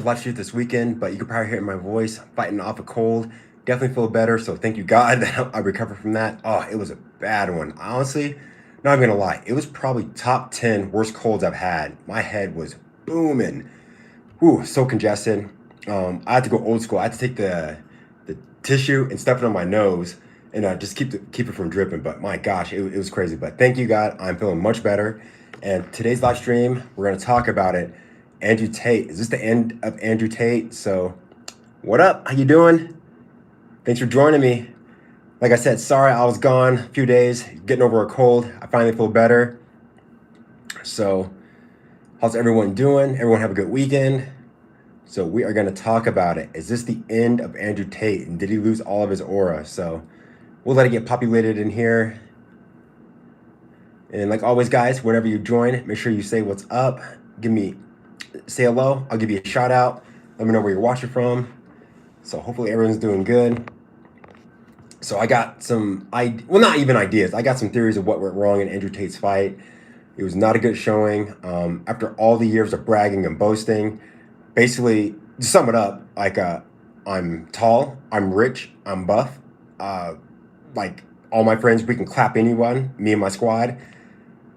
live shoot this weekend, but you can probably hear it in my voice. Fighting off a cold. Definitely feel better. So thank you God that I recovered from that. Oh, it was a bad one. Honestly, not even gonna lie. It was probably top 10 worst colds I've had. My head was booming. Whew, so congested. I had to go old school. I had to take the tissue and stuff it on my nose and just keep it from dripping. But my gosh, it was crazy. But thank you God, I'm feeling much better. And today's live stream, we're gonna talk about it. Andrew Tate. Is this the end of Andrew Tate? So, what up? How you doing? Thanks for joining me. Like I said, sorry I was gone a few days, getting over a cold. I finally feel better. So, how's everyone doing? Everyone have a good weekend. So we are going to talk about it. Is this the end of Andrew Tate? And did he lose all of his aura? So we'll let it get populated in here. And like always, guys, whenever you join, make sure you say what's up. Say hello. I'll give you a shout out. Let me know where you're watching from. So hopefully everyone's doing good. So I got not even ideas. I got some theories of what went wrong in Andrew Tate's fight. It was not a good showing. After all the years of bragging and boasting, basically, to sum it up, I'm tall, I'm rich, I'm buff. Uh, like all my friends, we can clap anyone, me and my squad.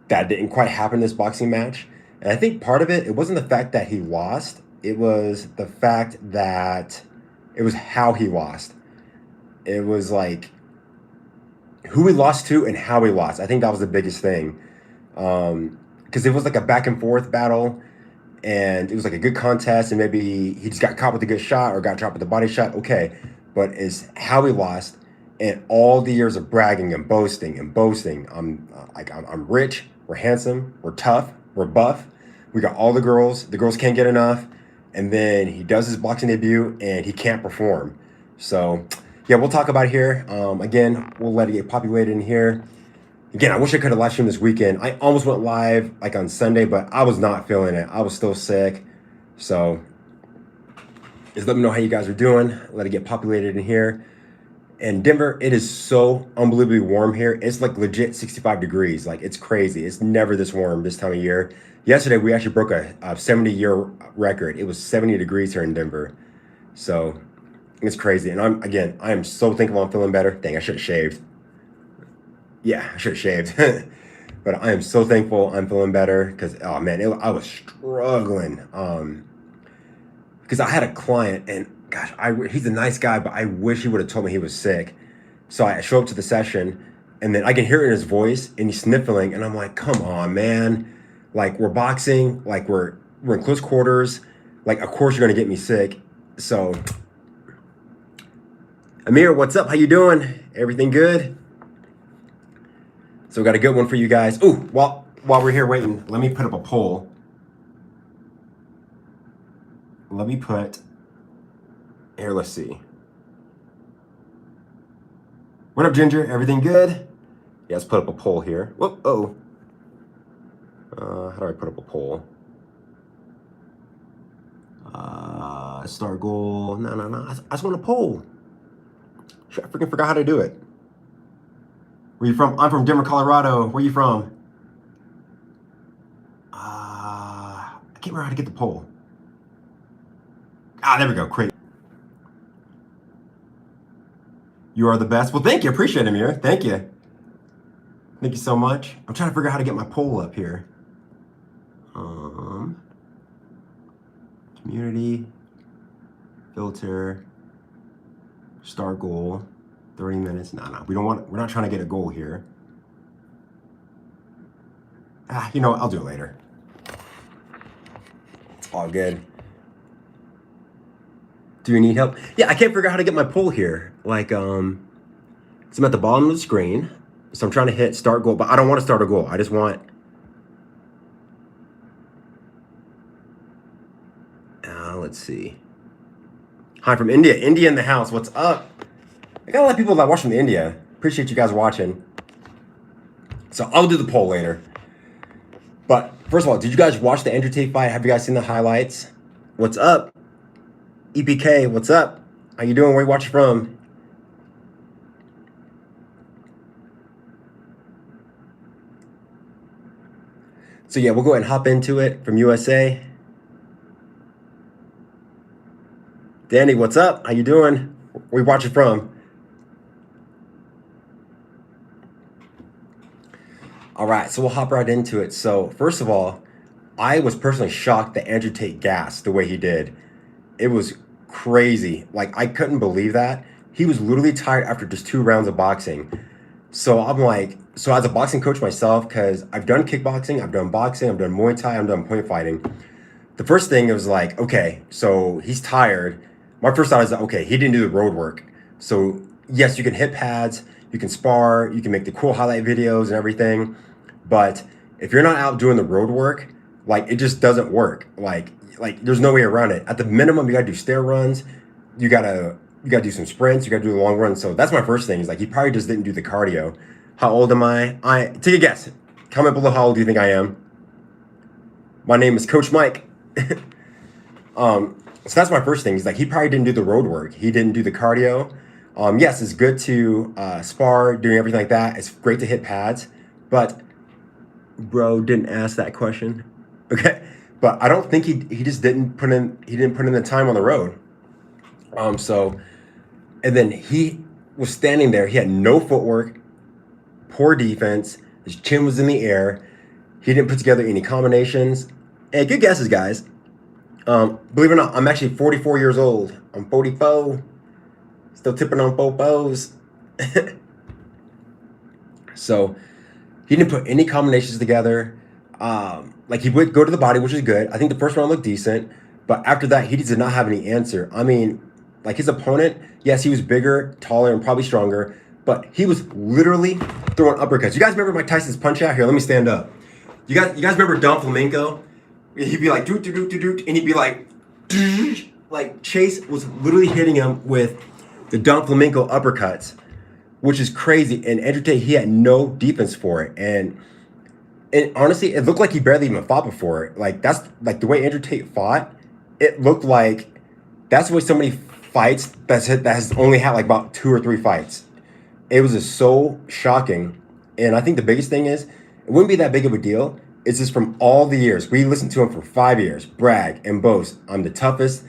That didn't quite happen in this boxing match. And I think part of it wasn't the fact that he lost. It was the fact that it was how he lost. It was like who he lost to and how he lost. I think that was the biggest thing. Because it was like a back and forth battle and it was like a good contest, and maybe he just got caught with a good shot or got dropped with a body shot. Okay, but it's how he lost, and all the years of bragging and boasting and boasting. I'm rich, we're handsome, we're tough, we're buff, we got all the girls. The girls can't get enough, and then he does his boxing debut and he can't perform. So yeah, we'll talk about it here. Again, we'll let it get populated in here. Again, I wish I could have live streamed this weekend. I almost went live like on Sunday, but I was not feeling it. I was still sick. So just let me know how you guys are doing. Let it get populated in here. In Denver, it is so unbelievably warm here. It's like legit 65 degrees. Like it's crazy. It's never this warm this time of year. Yesterday, we actually broke a 70-year record. It was 70 degrees here in Denver. So it's crazy. And I am so thankful I'm feeling better. Dang, I should have shaved. Yeah, I should have shaved. But I am so thankful I'm feeling better because, oh man, I was struggling. Because I had a client and gosh, he's a nice guy, but I wish he would have told me he was sick. So I show up to the session and then I can hear it in his voice and he's sniffling. And I'm like, come on, man. Like we're boxing, like we're in close quarters. Like, of course you're going to get me sick. So Amir, what's up? How you doing? Everything good? So we got a good one for you guys. Ooh, while we're here waiting, let me put up a poll. Let's see. What up, Ginger? Everything good? Yeah, let's put up a poll here. Whoop, oh. How do I put up a poll? Start goal. No. I just want a poll. I freaking forgot how to do it. Where you from? I'm from Denver, Colorado. Where you from? I can't remember how to get the poll. There we go. Great. You are the best. Well, thank you. Appreciate it, Amir. Thank you. Thank you so much. I'm trying to figure out how to get my poll up here. Community, filter, start goal, 30 minutes. No. We're not trying to get a goal here. You know what? I'll do it later. It's all good. Do you need help? Yeah, I can't figure out how to get my poll here. Like, so I'm at the bottom of the screen. So I'm trying to hit start goal, but I don't want to start a goal. I just want, let's see. Hi from India. India in the house. What's up? I got a lot of people that watch from India. Appreciate you guys watching. So I'll do the poll later. But first of all, did you guys watch the Andrew Tate fight? Have you guys seen the highlights? What's up? EPK, what's up? How you doing? Where you watching from? So yeah, we'll go ahead and hop into it from USA. Danny, what's up? How you doing? Where you watching from? All right, so we'll hop right into it. So first of all, I was personally shocked that Andrew Tate gassed the way he did. It was crazy. Like I couldn't believe that. He was literally tired after just 2 rounds of boxing. So I'm like, so as a boxing coach myself, because I've done kickboxing, I've done boxing, I've done Muay Thai, I've done point fighting. The first thing was like, okay, so he's tired. My first thought is, okay, he didn't do the road work. So yes, you can hit pads, you can spar, you can make the cool highlight videos and everything. But if you're not out doing the road work, like it just doesn't work. Like there's no way around it. At the minimum, you gotta do stair runs, you gotta do some sprints, you gotta do the long runs. So that's my first thing. Is like he probably just didn't do the cardio. How old am I? I take a guess. Comment below how old do you think I am? My name is Coach Mike. So that's my first thing. He's like he probably didn't do the road work. He didn't do the cardio. Yes, it's good to spar, doing everything like that. It's great to hit pads, but bro didn't ask that question. Okay, but I don't think he just didn't put in the time on the road. So and then he was standing there. He had no footwork, poor defense. His chin was in the air. He didn't put together any combinations. And good guesses, guys. Believe it or not, I'm actually 44 years old. I'm 44, still tipping on popos. So he didn't put any combinations together. Like he would go to the body, which is good. I think the first round looked decent, but after that, he did not have any answer. I mean, like his opponent, yes, he was bigger, taller, and probably stronger, but he was literally throwing uppercuts. You guys remember Mike Tyson's punch out? Here, let me stand up. You guys remember Don Flamenco? He'd be like doot doot doot doot doot, and he'd be like Chase was literally hitting him with the Don Flamenco uppercuts, which is crazy. And Andrew Tate, he had no defense for it, and honestly, it looked like he barely even fought before it. Like that's like the way Andrew Tate fought. It looked like that's the way so many fights that has only had like about 2 or 3 fights. It was just so shocking, and I think the biggest thing is it wouldn't be that big of a deal. It's just from all the years we listened to him for 5 years, brag and boast. I'm the toughest.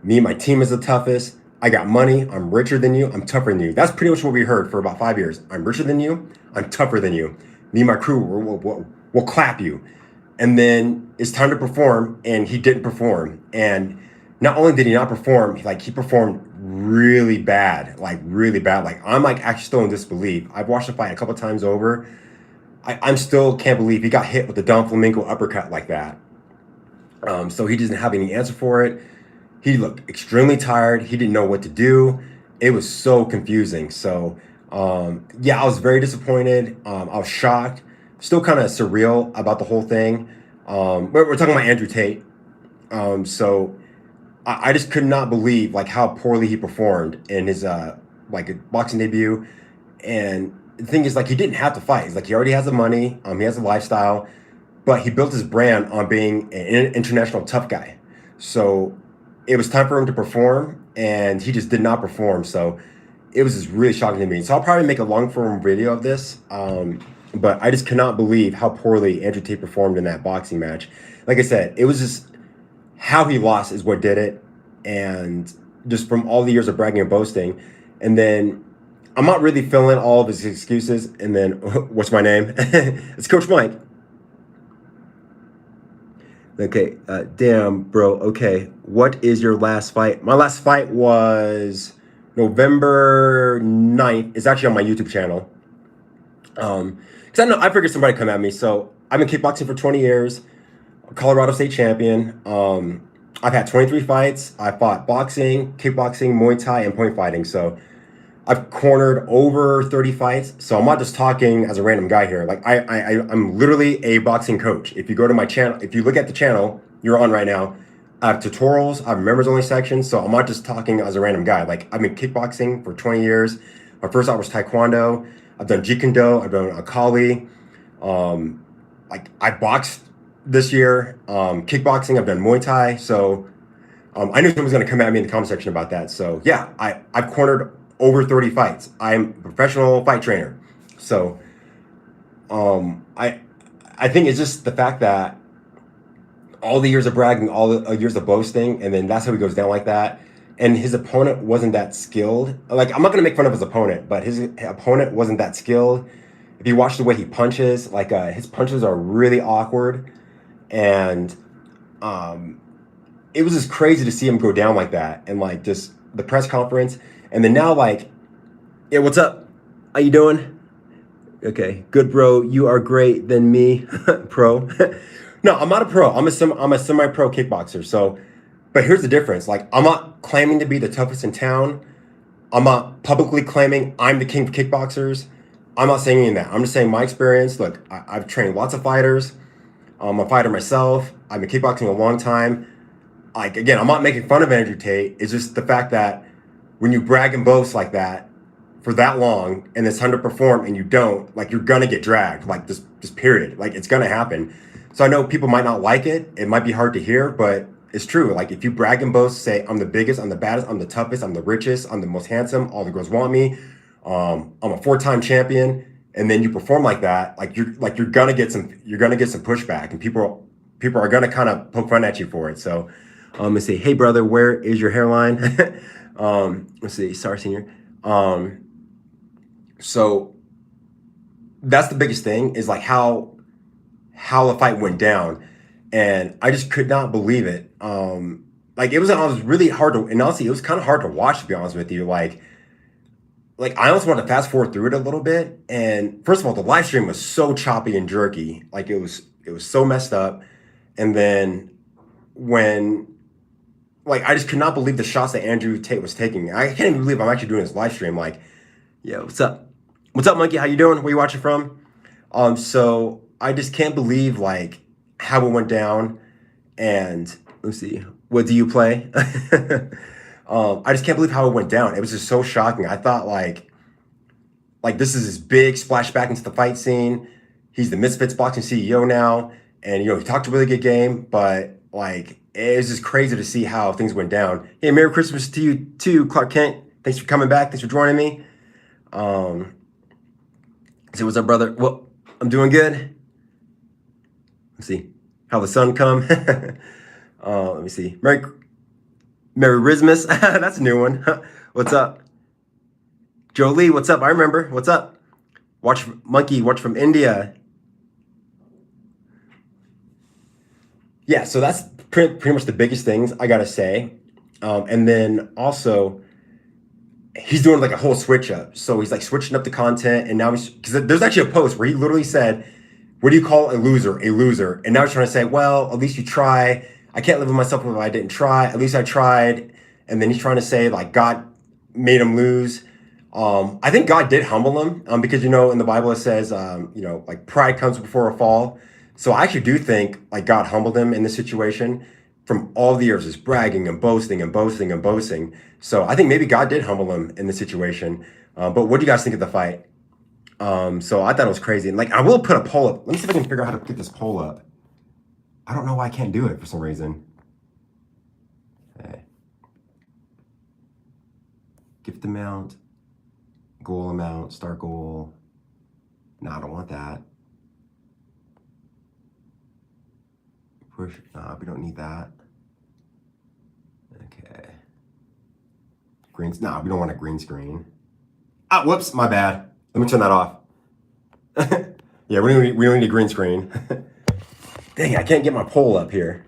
Me and my team is the toughest. I got money. I'm richer than you. I'm tougher than you. That's pretty much what we heard for about 5 years. I'm richer than you. I'm tougher than you. Me and my crew will clap you. And then it's time to perform, and he didn't perform. And not only did he not perform, he performed really bad, like really bad. Like I'm like actually still in disbelief. I've watched the fight a couple times over. I'm still can't believe he got hit with the Don Flamenco uppercut like that. So he doesn't have any answer for it. He looked extremely tired. He didn't know what to do. It was so confusing. So yeah, I was very disappointed. I was shocked. Still kind of surreal about the whole thing. We're talking about Andrew Tate. So I just could not believe like how poorly he performed in his like a boxing debut. And the thing is, like, he didn't have to fight. It's like he already has the money. He has a lifestyle, but he built his brand on being an international tough guy. So it was time for him to perform, and he just did not perform. So it was just really shocking to me. So I'll probably make a long form video of this. But I just cannot believe how poorly Andrew Tate performed in that boxing match. Like I said, it was just how he lost is what did it. And just from all the years of bragging and boasting. And then I'm not really feeling all of his excuses. And then, what's my name? It's Coach Mike. Okay, damn, bro. Okay, what is your last fight? My last fight was November 9th. It's actually on my YouTube channel. Because I figured somebody come at me. So I've been kickboxing for 20 years, Colorado State champion. I've had 23 fights. I fought boxing, kickboxing, Muay Thai, and point fighting. So I've cornered over 30 fights. So I'm not just talking as a random guy here. Like I'm literally a boxing coach. If you go to my channel, if you look at the channel you're on right now, I have tutorials, I have members only sections. So I'm not just talking as a random guy. Like I've been kickboxing for 20 years. My first out was Taekwondo. I've done Jeet Kune Do. I've done Akali. Like I boxed this year. Kickboxing. I've done Muay Thai. So I knew someone was going to come at me in the comment section about that. So yeah, I've cornered over 30 fights. I'm a professional fight trainer. So I think it's just the fact that all the years of bragging, all the years of boasting, and then that's how he goes down like that. and his opponent wasn't that skilled. Like, I'm not gonna make fun of his opponent, but his opponent wasn't that skilled. If you watch the way he punches, like his punches are really awkward, and um, it was just crazy to see him go down like that, and like just the press conference, and then now like, yeah, what's up? How you doing? Okay, good, bro. You are great than me, pro. No, I'm not a pro. I'm a semi-pro kickboxer. So, but here's the difference. Like, I'm not claiming to be the toughest in town. I'm not publicly claiming I'm the king of kickboxers. I'm not saying any of that. I'm just saying my experience. Look, I've trained lots of fighters. I'm a fighter myself. I've been kickboxing a long time. Like, again, I'm not making fun of Andrew Tate. It's just the fact that when you brag and boast like that for that long and it's time to perform and you don't, like, you're gonna get dragged. Like, this period. Like, it's gonna happen. So I know people might not like it. It might be hard to hear, but it's true. Like, if you brag and boast, say I'm the biggest, I'm the baddest, I'm the toughest, I'm the richest, I'm the most handsome, all the girls want me. I'm a 4-time champion, and then you perform like that, you're gonna get some pushback, and people are gonna kind of poke fun at you for it. So let's see. Hey brother, where is your hairline? Let's see. Sorry, senior. So that's the biggest thing is like how the fight went down, and I just could not believe it. Like it was really hard to, and honestly, it was kind of hard to watch, to be honest with you. Like I almost wanted to fast forward through it a little bit. And first of all, the live stream was so choppy and jerky, like it was so messed up. And then when like I just could not believe the shots that Andrew Tate was taking. I can't even believe I'm actually doing this live stream. Like, yeah, what's up? What's up, Monkey? How you doing? Where you watching from? So I just can't believe like how it went down. And let's see, what do you play? I just can't believe how it went down. It was just so shocking. I thought like this is his big splash back into the fight scene. He's the Misfits boxing CEO now, and he talked a really good game, but like it was just crazy to see how things went down. Hey, Merry Christmas to you too, Clark Kent. Thanks for coming back. Thanks for joining me. So what's up, brother? Well, I'm doing good. Let's see how the sun come. Let me see. Merry Christmas. That's a new one. What's up? Jolie, what's up? I remember. What's up? Monkey, watch from India. Yeah, so that's pretty much the biggest things I gotta say. And then also, he's doing like a whole switch up. So he's like switching up the content, and now because there's actually a post where he literally said, "What do you call a loser? A loser." And now he's trying to say, "Well, at least you try. I can't live with myself if I didn't try. At least I tried." And then he's trying to say like God made him lose. I think God did humble him because in the Bible it says like pride comes before a fall. So I actually do think like God humbled him in this situation from all the years just bragging and boasting and boasting and boasting. So I think maybe God did humble him in this situation. But what do you guys think of the fight? So I thought it was crazy. And like I will put a poll up. Let me see if I can figure out how to get this poll up. I don't know why I can't do it for some reason. Okay. Gift amount. Goal amount, start goal. No, I don't want that. Push, we don't need that. Okay. Greens, no, we don't want a green screen. Ah, whoops, my bad. Let me turn that off. Yeah, we don't need a green screen. Dang, I can't get my poll up here.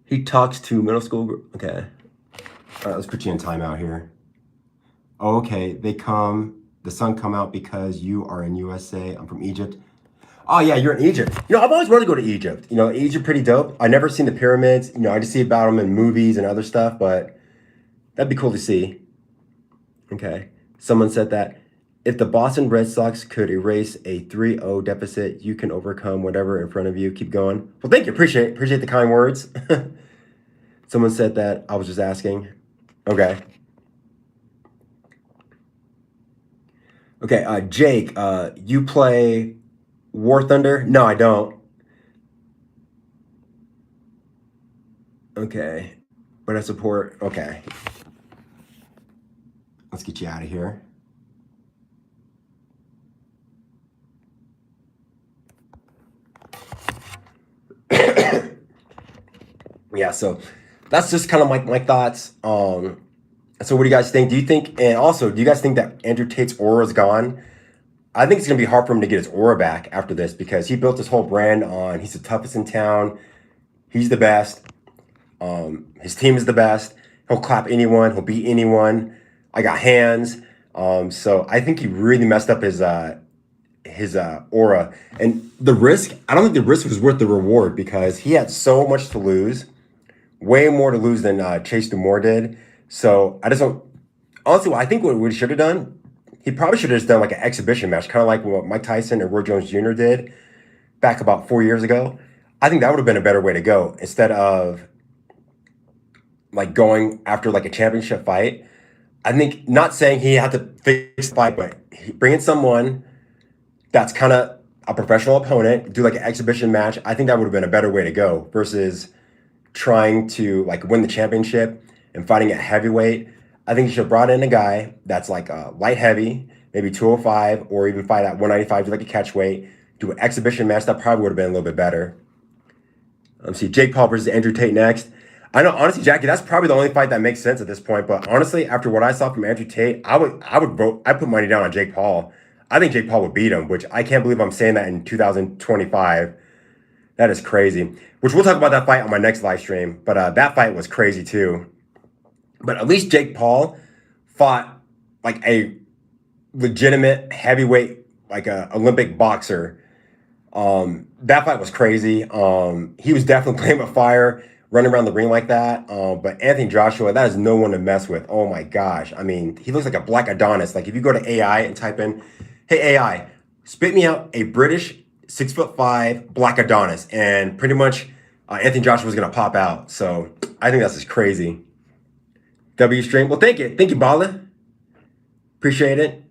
He talks to middle school group. Okay. All right, let's put you in timeout here. Oh, okay, the sun come out because you are in USA. I'm from Egypt. Oh yeah, you're in Egypt. I've always wanted to go to Egypt. Egypt pretty dope. I've never seen the pyramids. I just see about them in movies and other stuff, but that'd be cool to see. Okay. Someone said that if the Boston Red Sox could erase a 3-0 deficit, you can overcome whatever in front of you. Keep going. Well, thank you. Appreciate the kind words. Someone said that. I was just asking. Okay. Okay, Jake, you play War Thunder? No, I don't. Okay, but I support. Okay, let's get you out of here. Yeah, so that's just kind of my thoughts. So what do you guys think? Do you think, and also, do you guys think that Andrew Tate's aura is gone? I think it's gonna be hard for him to get his aura back after this because he built his whole brand on he's the toughest in town, he's the best, his team is the best. He'll clap anyone, he'll beat anyone. I got hands. So I think he really messed up his aura and the risk. I don't think the risk was worth the reward because he had so much to lose, way more to lose than Chase Dumore did. So I just don't. Honestly, I think what we should have done, he probably should have just done like an exhibition match, kind of like what Mike Tyson and Roy Jones Jr. did back about 4 years ago. I think that would have been a better way to go instead of like going after like a championship fight. I think not saying he had to fix the fight, but bring in someone that's kind of a professional opponent, do like an exhibition match. I think that would have been a better way to go versus trying to like win the championship and fighting at heavyweight. I think you should have brought in a guy that's like light heavy, maybe 205, or even fight at 195, do like a catch weight, do an exhibition match. That probably would have been a little bit better. Let's see, Jake Paul versus Andrew Tate next. I know, honestly, Jackie, that's probably the only fight that makes sense at this point. But honestly, after what I saw from Andrew Tate, I would vote. I put money down on Jake Paul. I think Jake Paul would beat him, which I can't believe I'm saying that in 2025. That is crazy. Which we'll talk about that fight on my next live stream. But that fight was crazy too. But at least Jake Paul fought like a legitimate heavyweight, like a Olympic boxer. That fight was crazy. He was definitely playing with fire, running around the ring like that. But Anthony Joshua, that is no one to mess with. Oh my gosh. I mean, he looks like a black Adonis. Like if you go to AI and type in, hey AI, spit me out a British 6'5" black Adonis, and pretty much Anthony Joshua was gonna pop out. So I think that's just crazy. W stream. Well, thank you, Bala. Appreciate it.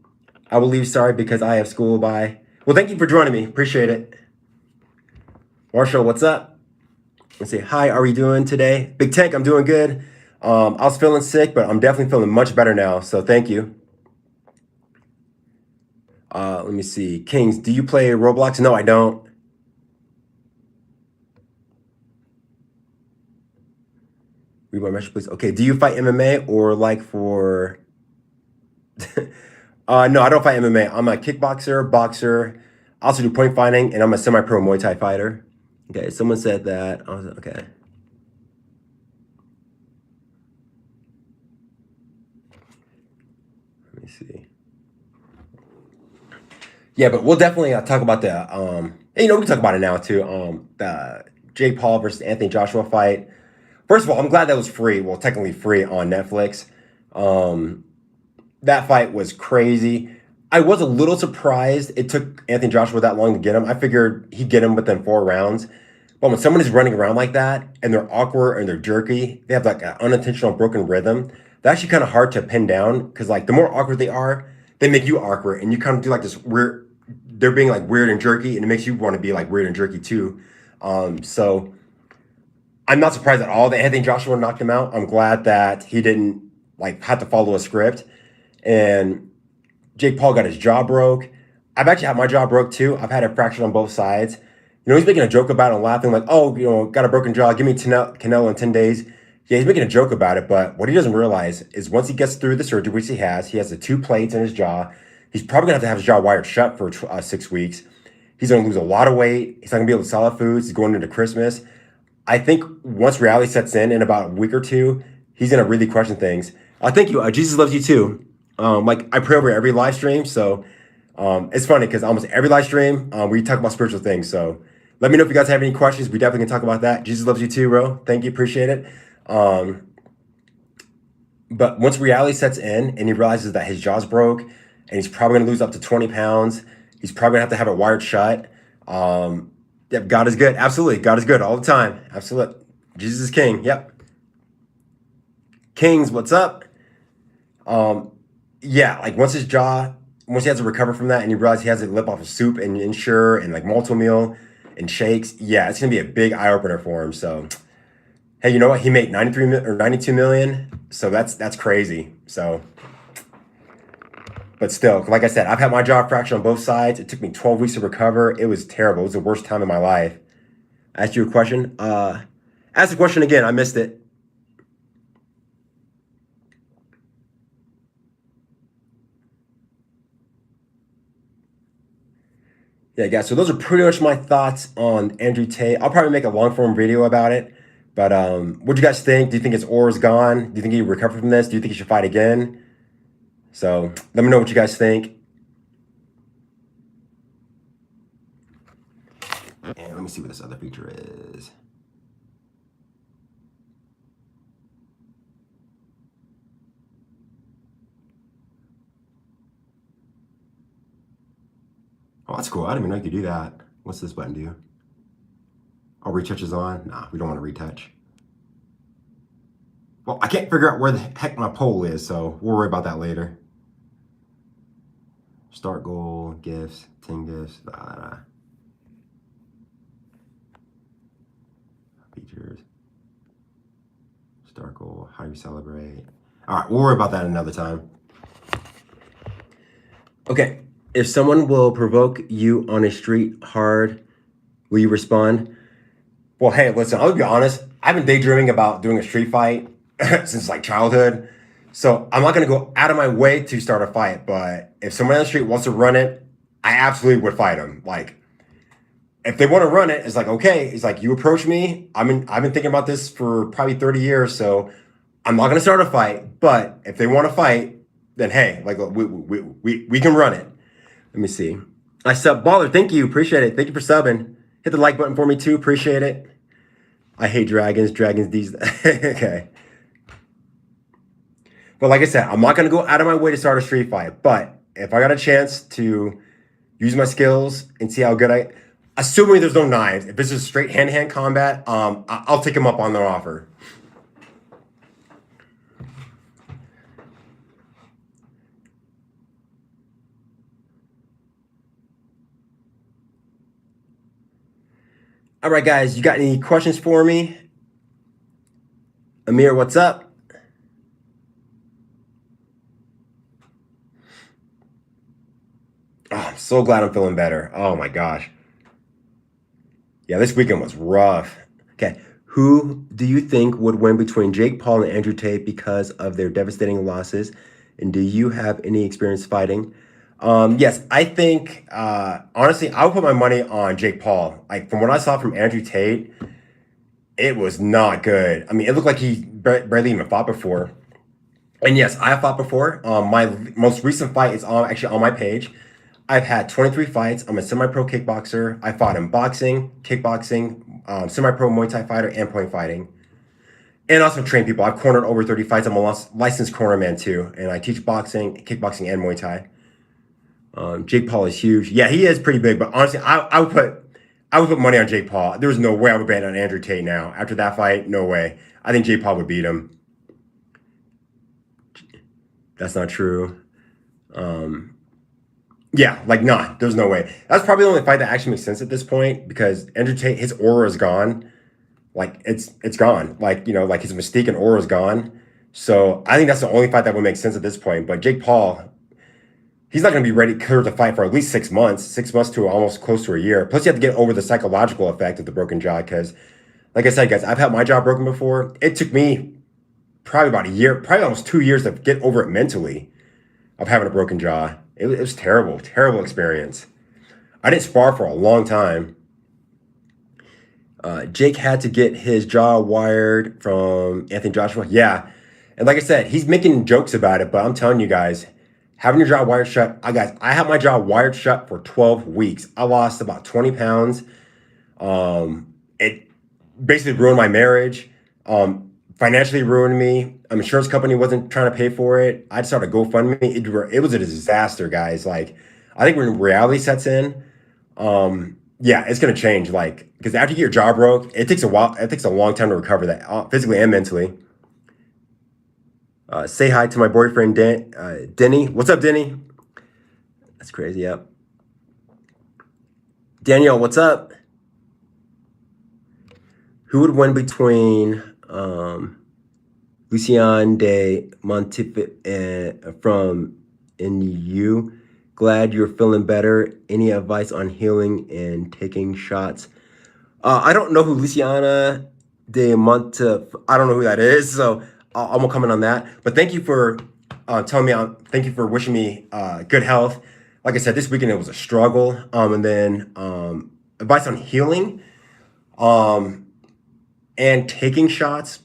I will leave. Sorry because I have school. Bye. Well, thank you for joining me. Appreciate it. Marshall, what's up? Let's see. Hi, how are you doing today? Big Tank, I'm doing good. I was feeling sick, but I'm definitely feeling much better now. So thank you. Let me see. Kings, do you play Roblox? No, I don't. Read my message, please. Okay, do you fight MMA or like for... No, I don't fight MMA. I'm a kickboxer, boxer. I also do point fighting, and I'm a semi-pro Muay Thai fighter. Okay, someone said that. Okay. Let me see. Yeah, but we'll definitely talk about the we can talk about it now too. The Jake Paul versus Anthony Joshua fight. First of all, I'm glad that was free. Well, technically free on Netflix. That fight was crazy. I was a little surprised it took Anthony Joshua that long to get him. I figured he'd get him within 4 rounds. But when someone is running around like that and they're awkward and they're jerky, they have like an unintentional broken rhythm. That's actually kind of hard to pin down because like the more awkward they are, they make you awkward and you kind of do like this weird. They're being like weird and jerky, and it makes you want to be like weird and jerky too. So I'm not surprised at all that Anthony Joshua knocked him out. I'm glad that he didn't like have to follow a script. And Jake Paul got his jaw broke. I've actually had my jaw broke too. I've had it fractured on both sides. He's making a joke about it and laughing like, oh, got a broken jaw. Give me Canelo in 10 days. Yeah, he's making a joke about it. But what he doesn't realize is once he gets through the surgery, which he has the 2 plates in his jaw. He's probably going to have his jaw wired shut for 6 weeks. He's going to lose a lot of weight. He's not going to be able to solid foods. He's going into Christmas. I think once reality sets in about a week or two, he's going to really question things. Thank you. Jesus loves you too. Like I pray over every live stream. So it's funny because almost every live stream, we talk about spiritual things. So let me know if you guys have any questions. We definitely can talk about that. Jesus loves you too, bro. Thank you. Appreciate it. But once reality sets in and he realizes that his jaw's broke and he's probably going to lose up to 20 pounds, he's probably going to have it wired shut. Yep, God is good. Absolutely. God is good all the time. Absolutely. Jesus is king. Yep. Kings, what's up? Yeah, like once he has to recover from that and he realizes he has to lip off of soup and Ensure and like multiple meal and shakes, yeah, it's going to be a big eye-opener for him. So, hey, you know what? He made 92 million. So that's crazy. So, but still, like I said, I've had my jaw fractured on both sides. It took me 12 weeks to recover. It was terrible. It was the worst time in my life. I asked you a question. Ask the question again. I missed it. Yeah, guys. So those are pretty much my thoughts on Andrew Tate. I'll probably make a long form video about it. But what do you guys think? Do you think his aura's gone? Do you think he recovered from this? Do you think he should fight again? So let me know what you guys think. And let me see what this other feature is. Oh, that's cool. I didn't even know you could do that. What's this button do? Oh, retouch is on? Nah, we don't want to retouch. Well, I can't figure out where the heck my poll is, so we'll worry about that later. Start goal, gifts, 10 gifts, features. Start goal, how do you celebrate? All right, we'll worry about that another time. Okay, if someone will provoke you on a street hard, will you respond? Well, hey, listen, I'll be honest. I've been daydreaming about doing a street fight since like childhood. So I'm not going to go out of my way to start a fight. But if someone on the street wants to run it, I absolutely would fight them. Like, if they want to run it, it's like, okay. It's like, you approach me. I've been thinking about this for probably 30 years. So I'm not going to start a fight. But if they want to fight, then hey, like we can run it. Let me see. I sub baller. Thank you. Appreciate it. Thank you for subbing. Hit the like button for me too. Appreciate it. I hate dragons. Dragons these. Okay. But like I said, I'm not going to go out of my way to start a street fight. But if I got a chance to use my skills and see how good assuming there's no knives, if this is straight hand-to-hand combat, I'll take them up on their offer. All right, guys, you got any questions for me? Amir, what's up? Oh, I'm so glad I'm feeling better. Oh my gosh. Yeah, this weekend was rough. Okay, who do you think would win between Jake Paul and Andrew Tate because of their devastating losses? And do you have any experience fighting? Yes, I think, honestly, I would put my money on Jake Paul. Like, from what I saw from Andrew Tate, it was not good. I mean, it looked like he barely even fought before. And yes, I have fought before. My most recent fight is actually on my page. I've had 23 fights. I'm a semi-pro kickboxer. I fought in boxing, kickboxing, semi-pro Muay Thai fighter, and point fighting. And also train people. I've cornered over 30 fights. I'm a licensed cornerman too. And I teach boxing, kickboxing, and Muay Thai. Jake Paul is huge. Yeah, he is pretty big. But honestly, I would put money on Jake Paul. There was no way I would bet on Andrew Tate now. After that fight, no way. I think Jake Paul would beat him. That's not true. Yeah, like, nah, there's no way. That's probably the only fight that actually makes sense at this point because Andrew Tate, his aura is gone. Like, it's gone. Like, you know, like his mystique and aura is gone. So I think that's the only fight that would make sense at this point. But Jake Paul, he's not going to be ready to fight for at least 6 months to almost close to a year. Plus, you have to get over the psychological effect of the broken jaw because, like I said, guys, I've had my jaw broken before. It took me probably about a year, probably almost 2 years to get over it mentally of having a broken jaw. It was terrible, terrible experience. I didn't spar for a long time. Jake had to get his jaw wired from Anthony Joshua. Yeah. And like I said, he's making jokes about it, but I'm telling you guys, having your jaw wired shut, I had my jaw wired shut for 12 weeks. I lost about 20 pounds. It basically ruined my marriage. Financially ruined me. Insurance company wasn't trying to pay for it. I started GoFundMe. It was a disaster, guys. Like, I think when reality sets in, yeah, it's gonna change. Like, because after you get your jaw broke, it takes a while. It takes a long time to recover that, physically and mentally. Say hi to my boyfriend, Denny. What's up, Denny? That's crazy. Yep. Danielle, what's up? Who would win between Lucien de Montefiore from NU? Glad you're feeling better. Any advice on healing and taking shots? I don't know who Luciana de I don't know who that is, so I won't comment on that. But thank you for telling me. Thank you for wishing me good health. like I said, this weekend it was a struggle. And then advice on healing and taking shots.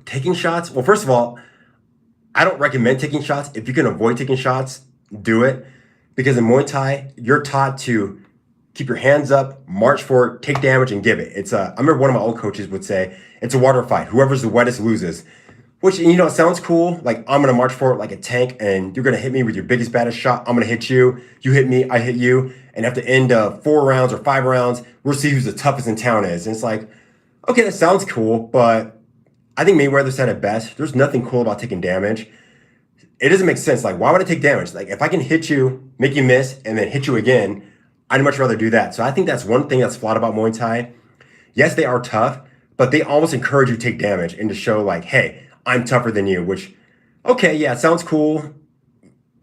Taking shots. Well, first of all, I don't recommend taking shots. If you can avoid taking shots, do it. Because in Muay Thai, you're taught to keep your hands up, march forward, take damage, and give it. I remember one of my old coaches would say, it's a water fight. Whoever's the wettest loses. Which, it sounds cool. Like, I'm going to march forward like a tank, and you're going to hit me with your biggest, baddest shot. I'm going to hit you. You hit me, I hit you. And at the end of 4 rounds or 5 rounds, we'll see who's the toughest in town is. And it's like, okay, that sounds cool, but I think Mayweather said it best. There's nothing cool about taking damage. It doesn't make sense. Like, why would I take damage? Like, if I can hit you, make you miss, and then hit you again, I'd much rather do that. So I think that's one thing that's flawed about Muay Thai. Yes, they are tough, but they almost encourage you to take damage and to show like, hey, I'm tougher than you, which, okay, yeah, it sounds cool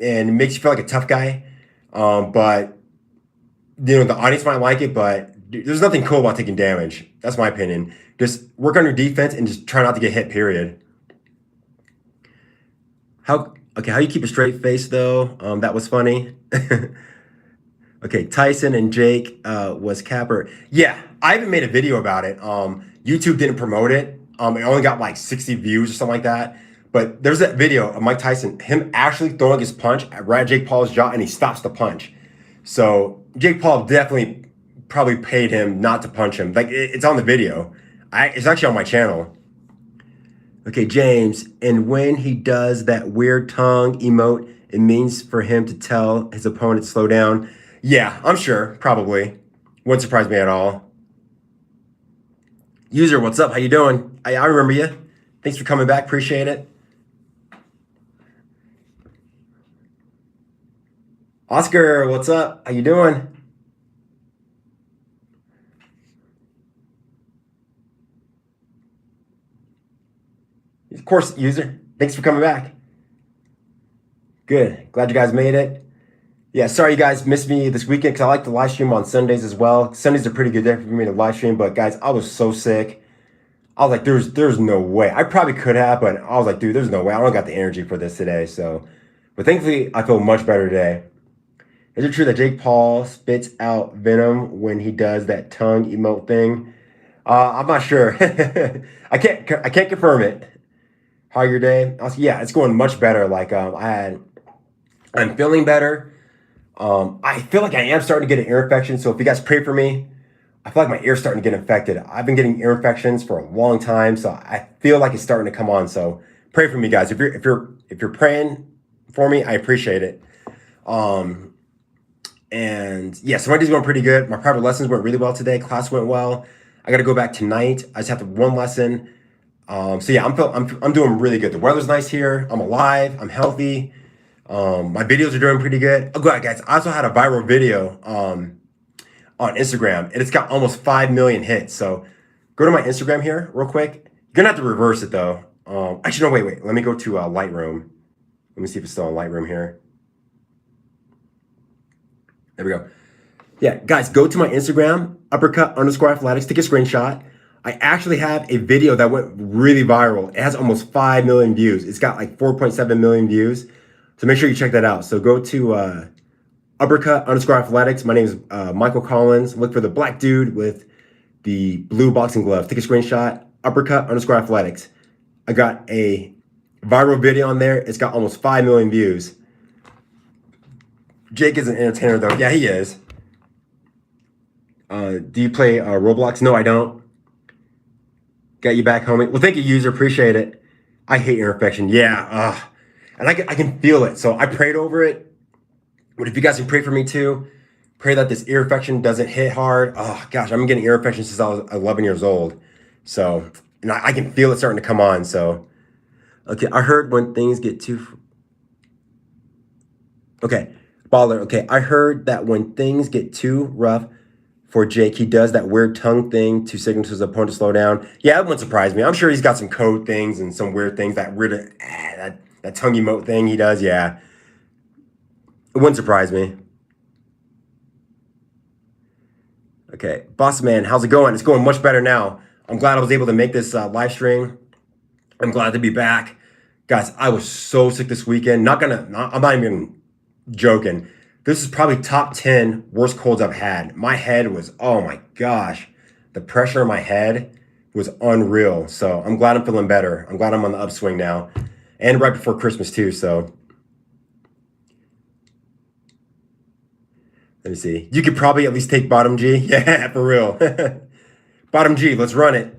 and it makes you feel like a tough guy. But, the audience might like it, but there's nothing cool about taking damage. That's my opinion. Just work on your defense and just try not to get hit, period. How you keep a straight face, though? That was funny. Okay, Tyson and Jake was capper. Yeah, I haven't made a video about it. YouTube didn't promote it. It only got like 60 views or something like that. But there's that video of Mike Tyson, him actually throwing his punch right at Jake Paul's jaw, and he stops the punch. So Jake Paul definitely probably paid him not to punch him. Like, it's on the video. It's actually on my channel. Okay, James, and when he does that weird tongue emote, it means for him to tell his opponent to slow down. Yeah, I'm sure, probably. Wouldn't surprise me at all. User, what's up? How you doing? I remember you. Thanks for coming back. Appreciate it. Oscar, what's up? How you doing? Of course, user. Thanks for coming back. Good. Glad you guys made it. Yeah, sorry you guys missed me this weekend because I like to live stream on Sundays as well. Sundays are pretty good day for me to live stream, but guys, I was so sick. I was like, there's no way. I probably could have, but I was like, dude, there's no way. I don't got the energy for this today. So, but thankfully, I feel much better today. Is it true that Jake Paul spits out venom when he does that tongue emote thing? I'm not sure. I can't confirm it. How your day? Yeah, it's going much better. Like I'm feeling better. I feel like I am starting to get an ear infection. So if you guys pray for me, I feel like my ear's starting to get infected. I've been getting ear infections for a long time, so I feel like it's starting to come on. So pray for me, guys. If you're praying for me, I appreciate it. And yeah, so my day's going pretty good. My private lessons went really well today. Class went well. I got to go back tonight. I just have one lesson. So yeah, I'm doing really good. The weather's nice here. I'm alive. I'm healthy. My videos are doing pretty good. Oh, God, guys, I also had a viral video on Instagram, and it's got almost 5 million hits. So go to my Instagram here real quick. You're gonna have to reverse it though. Actually, no, wait. Let me go to Lightroom. Let me see if it's still on Lightroom here. There we go. Yeah, guys, go to my Instagram, uppercut_athletics. Take a screenshot. I actually have a video that went really viral. It has almost 5 million views. It's got like 4.7 million views. So make sure you check that out. So go to uppercut_athletics. My name is Michael Collins. Look for the black dude with the blue boxing gloves. Take a screenshot, uppercut_athletics. I got a viral video on there. It's got almost 5 million views. Jake is an entertainer though. Yeah, he is. Do you play Roblox? No, I don't. Got you back, homie. Well, thank you, user. Appreciate it. I hate ear infection. Yeah. And I can feel it. So I prayed over it. But if you guys can pray for me too, pray that this ear infection doesn't hit hard. Oh gosh, I've been getting ear infection since I was 11 years old. So, and I can feel it starting to come on. So, okay, I heard when things get too. Okay, baller. Okay, I heard that when things get too rough for Jake, he does that weird tongue thing to signal to his opponent to slow down. Yeah, that wouldn't surprise me. I'm sure he's got some code things and some weird things, that weird, that tongue emote thing he does. Yeah, it wouldn't surprise me. Okay, boss man, how's it going? It's going much better now. I'm glad I was able to make this live stream. I'm glad to be back. Guys, I was so sick this weekend. I'm not even joking. This is probably top 10 worst colds I've had. My head was, oh my gosh, the pressure in my head was unreal. So I'm glad I'm feeling better. I'm glad I'm on the upswing now, and right before Christmas too. So let me see. You could probably at least take bottom G. Yeah, for real. Bottom G, let's run it.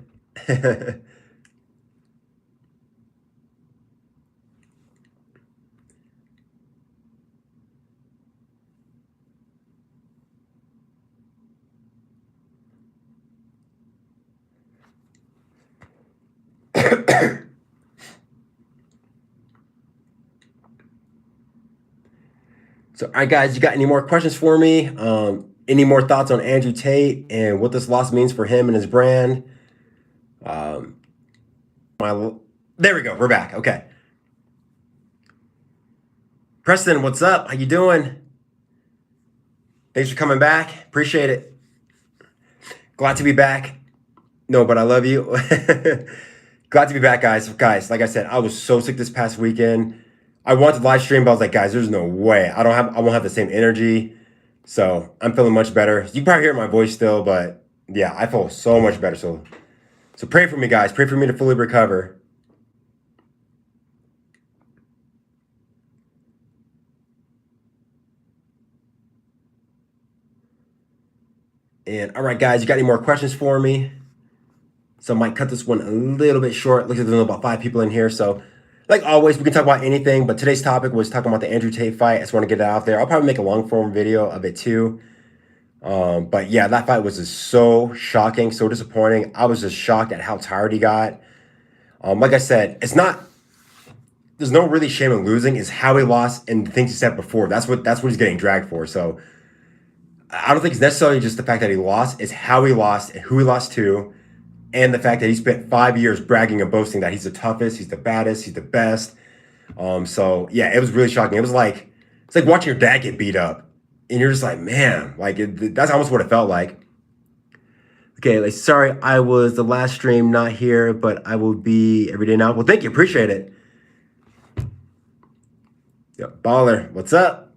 So, all right, guys, you got any more questions for me? Any more thoughts on Andrew Tate and what this loss means for him and his brand? Um, there we go. We're back. Okay. Preston, what's up? How you doing? Thanks for coming back. Appreciate it. Glad to be back. No, but I love you. Glad to be back, guys. Guys, like I said, I was so sick this past weekend. I wanted to live stream, but I was like, guys, there's no way. I won't have the same energy. So I'm feeling much better. You can probably hear my voice still, but yeah, I feel so much better. So pray for me, guys. Pray for me to fully recover. And all right, guys, you got any more questions for me? So I might cut this one a little bit short. Looks like there's about 5 people in here. So like always, we can talk about anything, but today's topic was talking about the Andrew Tate fight. I just want to get it out there. I'll probably make a long form video of it too. But yeah, that fight was just so shocking, so disappointing. I was just shocked at how tired he got. Like I said, there's no really shame in losing. It's how he lost and the things he said before. That's what he's getting dragged for. So I don't think it's necessarily just the fact that he lost. It's how he lost and who he lost to, and the fact that he spent 5 years bragging and boasting that he's the toughest, he's the baddest, he's the best. So yeah, it was really shocking. It's like watching your dad get beat up, and you're just like, man, like that's almost what it felt like. Okay, like, sorry, I was the last stream not here, but I will be every day now. Well, thank you, appreciate it. Yo, baller, what's up?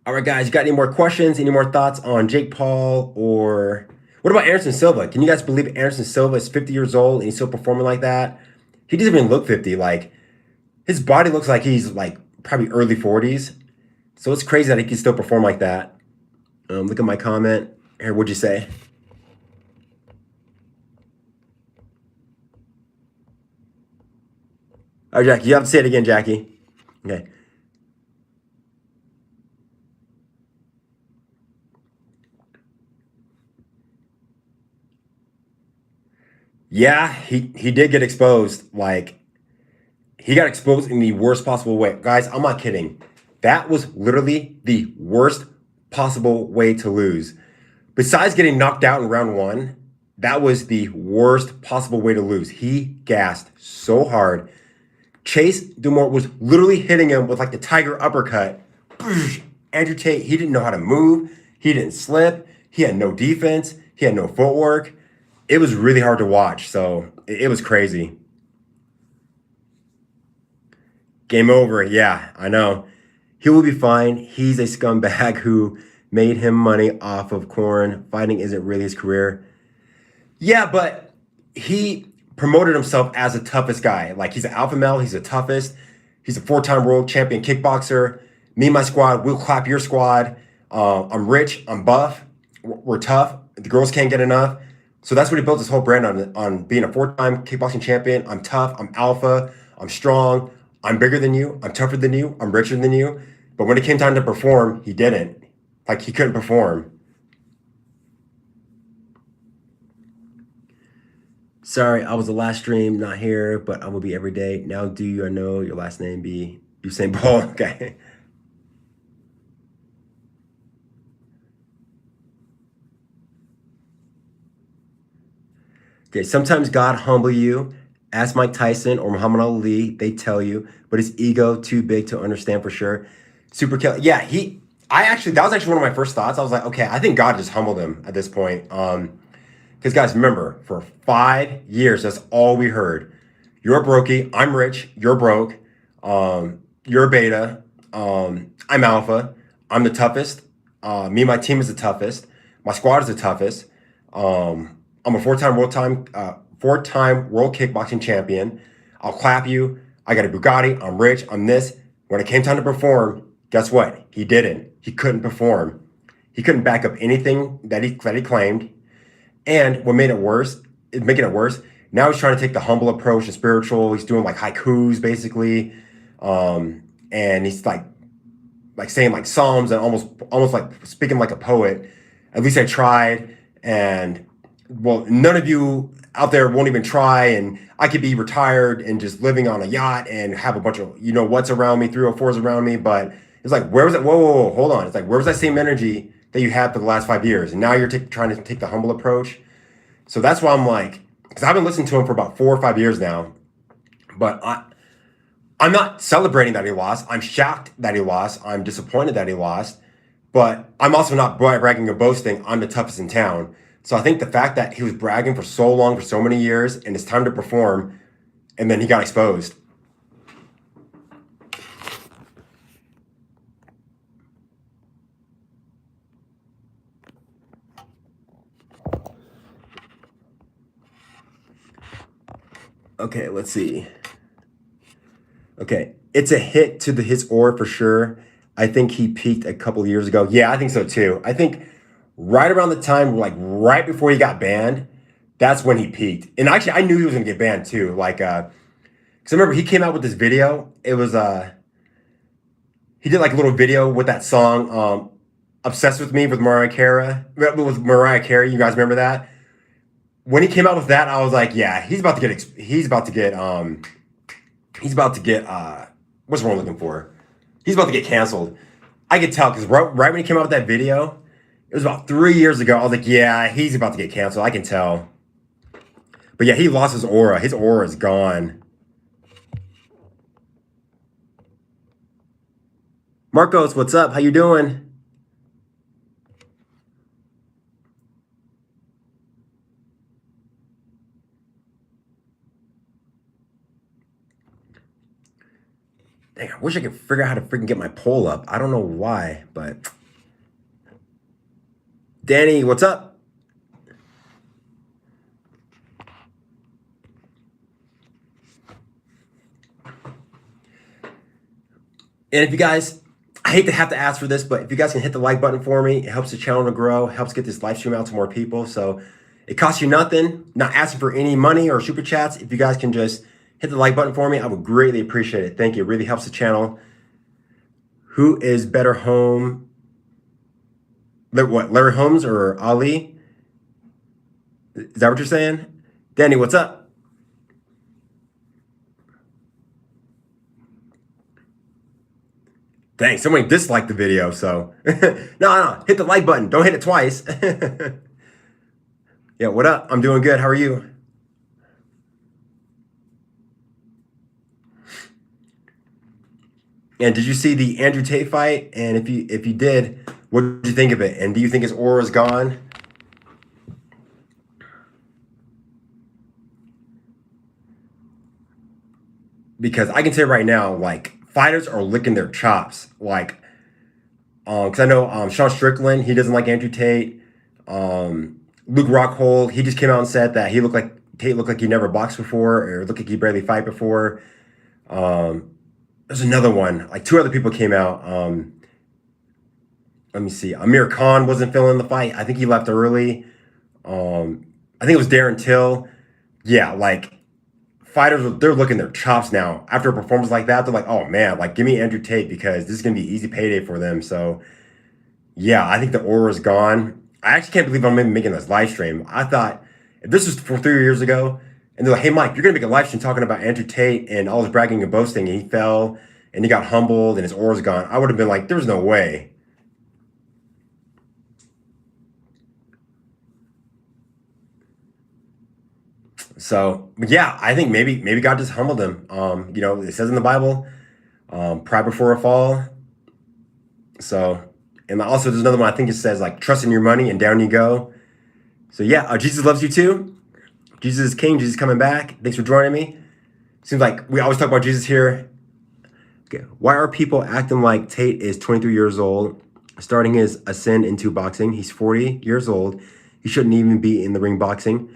All right, guys, you got any more questions? Any more thoughts on Jake Paul? Or what about Anderson Silva? Can you guys believe Anderson Silva is 50 years old and he's still performing like that? He doesn't even look 50. Like, his body looks like he's like probably early 40s. So it's crazy that he can still perform like that. Look at my comment. Here, what'd you say? All right, Jackie, you have to say it again, Jackie. Okay. Yeah, he did get exposed. Like, he got exposed in the worst possible way. Guys, I'm not kidding. That was literally the worst possible way to lose. Besides getting knocked out in round 1, that was the worst possible way to lose. He gassed so hard. Chase Dumore was literally hitting him with like the tiger uppercut. Andrew Tate, he didn't know how to move. He didn't slip. He had no defense. He had no footwork. It was really hard to watch. So it was crazy. Game over. Yeah, I know. He will be fine. He's a scumbag who made him money off of corn. Fighting isn't really his career. Yeah, but he promoted himself as the toughest guy. Like, he's an alpha male. He's the toughest. He's a 4-time world champion kickboxer. Me and my squad, we'll clap your squad. I'm rich. I'm buff. We're tough. The girls can't get enough. So that's what he built his whole brand on being a 4-time kickboxing champion. I'm tough. I'm alpha. I'm strong. I'm bigger than you. I'm tougher than you. I'm richer than you. But when it came time to perform, he didn't. Like, he couldn't perform. Sorry, I was the last stream, not here, but I will be every day. Now, do you know your last name be Usain Bolt? Okay. Okay, sometimes God humble you. Ask Mike Tyson or Muhammad Ali, they tell you, but his ego too big to understand for sure. Super kill. Yeah, that was actually one of my first thoughts. I was like, okay, I think God just humbled him at this point. Because guys, remember, for 5 years, that's all we heard. You're brokey, I'm rich, you're broke, you're beta, I'm alpha, I'm the toughest, me and my team is the toughest, my squad is the toughest, I'm a four-time world kickboxing champion, I'll clap you, I got a Bugatti, I'm rich, I'm this. When it came time to perform, guess what? He didn't. He couldn't perform. He couldn't back up anything that he claimed. And what made it worse, making it worse, now he's trying to take the humble approach and spiritual. He's doing like haikus basically. And he's like saying like psalms and almost like speaking like a poet. At least I tried. And well, none of you out there won't even try, and I could be retired and just living on a yacht and have a bunch of what's around me, 304s around me. But it's like, where was it? Whoa, hold on. It's like, where was that same energy that you had for the last 5 years? And now you're trying to take the humble approach. So that's why I'm like, because I've been listening to him for about 4 or 5 years now, but I'm not celebrating that he lost. I'm shocked that he lost. I'm disappointed that he lost, but I'm also not bragging or boasting I'm the toughest in town. So I think the fact that he was bragging for so long, for so many years, and it's time to perform, and then he got exposed. Okay, let's see. Okay, it's a hit to his aura for sure. I think he peaked a couple of years ago. Yeah, I think so too. I think right around the time, like right before he got banned, that's when he peaked. And actually, I knew he was gonna get banned too. Like, because I remember he came out with this video. It was he did like a little video with that song, "Obsessed with Me" with Mariah Carey. With Mariah Carey, you guys remember that? When he came out with that, I was like, yeah, he's about to get what's the word I'm looking for? He's about to get canceled. I could tell because right when he came out with that video, it was about 3 years ago. I was like, yeah, he's about to get canceled. I can tell. But yeah, he lost his aura. His aura is gone. Marcos, what's up? How you doing? Dang, I wish I could figure out how to freaking get my poll up. I don't know why, but Danny, what's up? And if you guys, I hate to have to ask for this, but if you guys can hit the like button for me, it helps the channel to grow, helps get this live stream out to more people. So it costs you nothing, not asking for any money or super chats. If you guys can just hit the like button for me, I would greatly appreciate it. Thank you. It really helps the channel. Who is better home? What, Larry Holmes or Ali? Is that what you're saying? Danny, what's up? Dang, somebody disliked the video, so. No, hit the like button. Don't hit it twice. Yeah, what up? I'm doing good. How are you? And did you see the Andrew Tate fight? And if you did, what did you think of it? And do you think his aura is gone? Because I can say right now, like, fighters are licking their chops. Like, because I know Sean Strickland, he doesn't like Andrew Tate. Luke Rockhold, he just came out and said that Tate looked like he never boxed before, or looked like he barely fight before. There's another one, like 2 other people came out. Let me see. Amir Khan wasn't feeling the fight. I think he left early. I think it was Darren Till. Yeah, like fighters, they're looking their chops now. After a performance like that, they're like, oh man, like give me Andrew Tate because this is going to be easy payday for them. So yeah, I think the aura is gone. I actually can't believe I'm even making this live stream. I thought if this was 3 years ago, and they're like, hey, Mike, you're going to make a live stream talking about Andrew Tate and all his bragging and boasting, and he fell, and he got humbled, and his aura's gone. I would have been like, there's no way. So, yeah, I think maybe God just humbled him. It says in the Bible, pride before a fall. So, and also there's another one, I think it says, like, trust in your money, and down you go. So yeah, Jesus loves you too. Jesus is king. Jesus is coming back. Thanks for joining me. Seems like we always talk about Jesus here. Okay. Why are people acting like Tate is 23 years old, starting his ascent into boxing? He's 40 years old. He shouldn't even be in the ring boxing.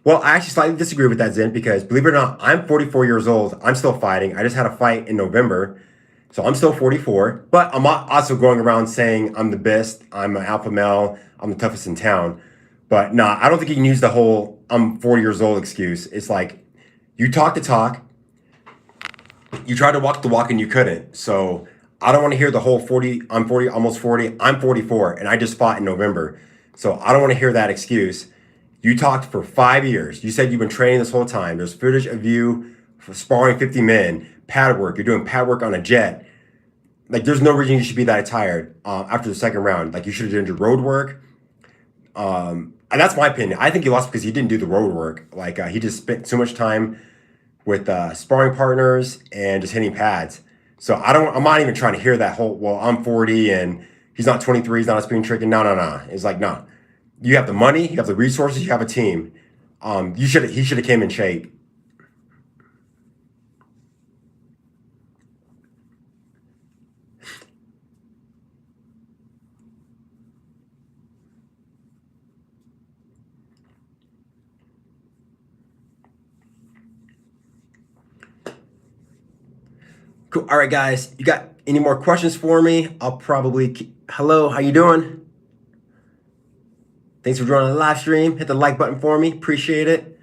Well, I actually slightly disagree with that, Zen, because believe it or not, I'm 44 years old. I'm still fighting. I just had a fight in November. So I'm still 44, but I'm not also going around saying I'm the best, I'm an alpha male, I'm the toughest in town. But nah, I don't think you can use the whole I'm 40 years old excuse. It's like you talk the talk, you tried to walk the walk and you couldn't. So I don't want to hear the whole 40, I'm 40, almost 40, I'm 44, and I just fought in November. So I don't want to hear that excuse. You talked for 5 years. You said you've been training this whole time. There's footage of you sparring 50 men, pad work. You're doing pad work on a jet. Like, there's no reason you should be that tired after the second round. Like, you should have done your road work. And that's my opinion. I think he lost because he didn't do the road work. Like, he just spent too much time with sparring partners and just hitting pads. So I'm not even trying to hear that whole, well, I'm 40 and he's not 23, he's not a spring chicken. No. It's like, no. You have the money, you have the resources, you have a team. He should have came in shape. Cool. All right, guys. You got any more questions for me? I'll probably hello, how you doing? Thanks for joining the live stream. Hit the like button for me. Appreciate it.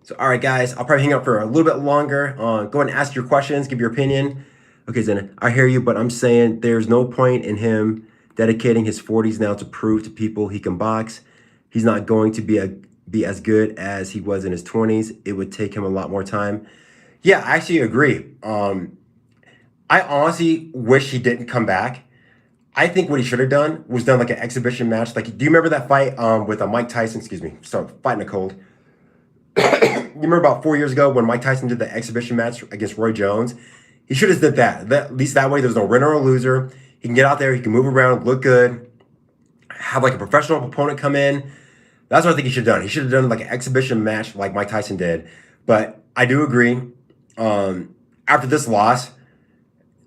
So, all right, guys. I'll probably hang out for a little bit longer. Go ahead and ask your questions. Give your opinion. Okay, Zen, I hear you, but I'm saying there's no point in him dedicating his 40s now to prove to people he can box. He's not going to be as good as he was in his 20s. It would take him a lot more time. Yeah, I actually agree. I honestly wish he didn't come back. I think what he should have done was done like an exhibition match. Like, do you remember that fight with Mike Tyson? Excuse me, sorry, fighting a cold. You remember about 4 years ago when Mike Tyson did the exhibition match against Roy Jones? He should have did that. At least that way there's no winner or loser. He can get out there, he can move around, look good, have like a professional opponent come in. That's what I think he should have done. He should have done like an exhibition match like Mike Tyson did. But I do agree. After this loss,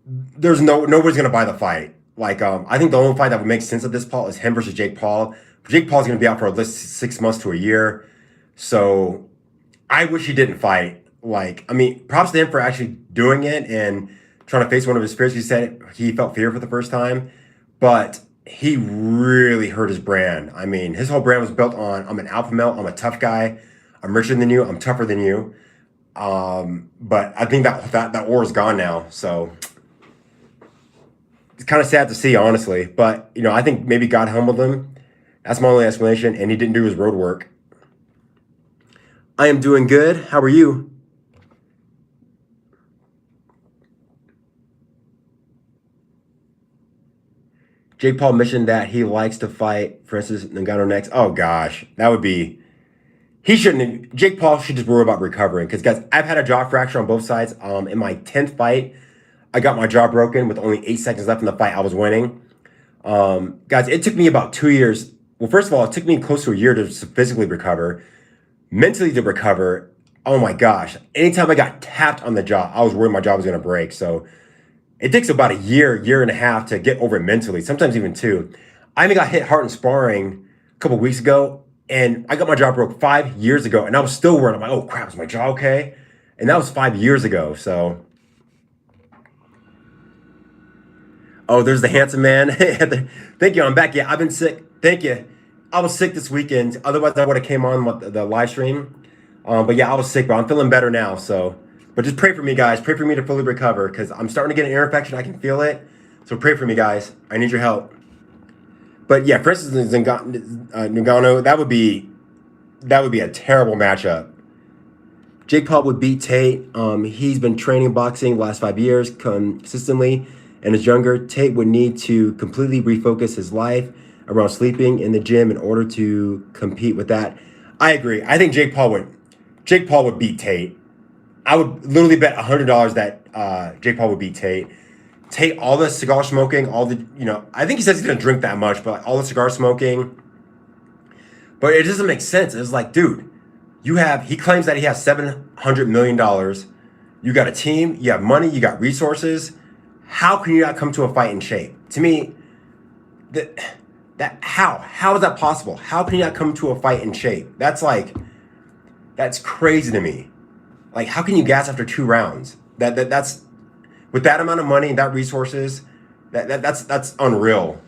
there's nobody's gonna buy the fight. Like, I think the only fight that would make sense at this point is him versus Jake Paul. Jake Paul's gonna be out for at least 6 months to a year. So I wish he didn't fight. Like, I mean, props to him for actually doing it and trying to face one of his fears. He said he felt fear for the first time, but he really hurt his brand. I mean, his whole brand was built on, I'm an alpha male, I'm a tough guy, I'm richer than you, I'm tougher than you. But I think that war is gone now. So it's kind of sad to see, honestly. But, you know, I think maybe God humbled him. That's my only explanation. And he didn't do his road work. I am doing good. How are you? Jake Paul mentioned that he likes to fight Francis Ngannou next. Oh, gosh. That would be... He shouldn't... Jake Paul should just worry about recovering. Because, guys, I've had a jaw fracture on both sides. In my 10th fight, I got my jaw broken with only 8 seconds left in the fight. I was winning. Guys, it took me about 2 years. Well, first of all, it took me close to a year to physically recover. Mentally to recover, oh my gosh. Anytime I got tapped on the jaw, I was worried my jaw was going to break. So it takes about a year and a half to get over it mentally, sometimes even 2. I even got hit hard in sparring a couple weeks ago, and I got my jaw broke 5 years ago, and I was still worried. I'm like, oh crap, is my jaw okay? And that was 5 years ago, so. Oh, there's the handsome man. Thank you, I'm back. Yeah, I've been sick. Thank you. I was sick this weekend. Otherwise, I would have came on with the live stream. But yeah, I was sick, but I'm feeling better now. So, but just pray for me, guys. Pray for me to fully recover because I'm starting to get an ear infection. I can feel it. So pray for me, guys. I need your help. But yeah, for instance, Ngannou, that would be a terrible matchup. Jake Paul would beat Tate. He's been training boxing the last 5 years consistently and is younger. Tate would need to completely refocus his life around sleeping in the gym in order to compete with that. I agree. I think Jake Paul would beat Tate. I would literally bet $100 that Jake Paul would beat Tate. Tate, all the cigar smoking, all the, I think he says he didn't drink that much, but like all the cigar smoking. But it doesn't make sense. It's like, dude, he claims that he has $700 million. You got a team, you have money, you got resources. How can you not come to a fight in shape? To me, how is that possible? How can you not come to a fight in shape? That's crazy to me. Like, how can you gas after 2 rounds? That's with that amount of money and that resources, that's unreal.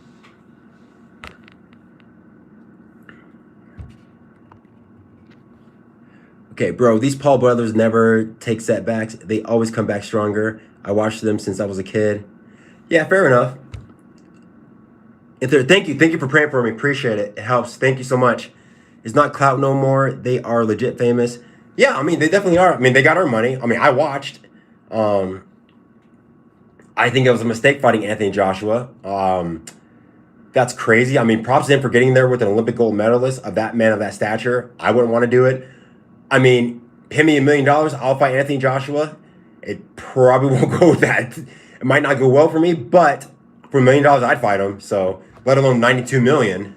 Okay, bro, these Paul brothers never take setbacks. They always come back stronger. I watched them since I was a kid. Yeah, fair enough. Thank you for praying for me. Appreciate it. It helps. Thank you so much. It's not clout no more. They are legit famous. Yeah, I mean, they definitely are. I mean, they got our money. I mean, I watched. I think it was a mistake fighting Anthony Joshua. That's crazy. I mean, props to him for getting there with an Olympic gold medalist of that man of that stature. I wouldn't want to do it. I mean, pay me $1 million, I'll fight Anthony Joshua. It probably won't go with that. It might not go well for me, but for $1 million, I'd fight him. So, let alone 92 million.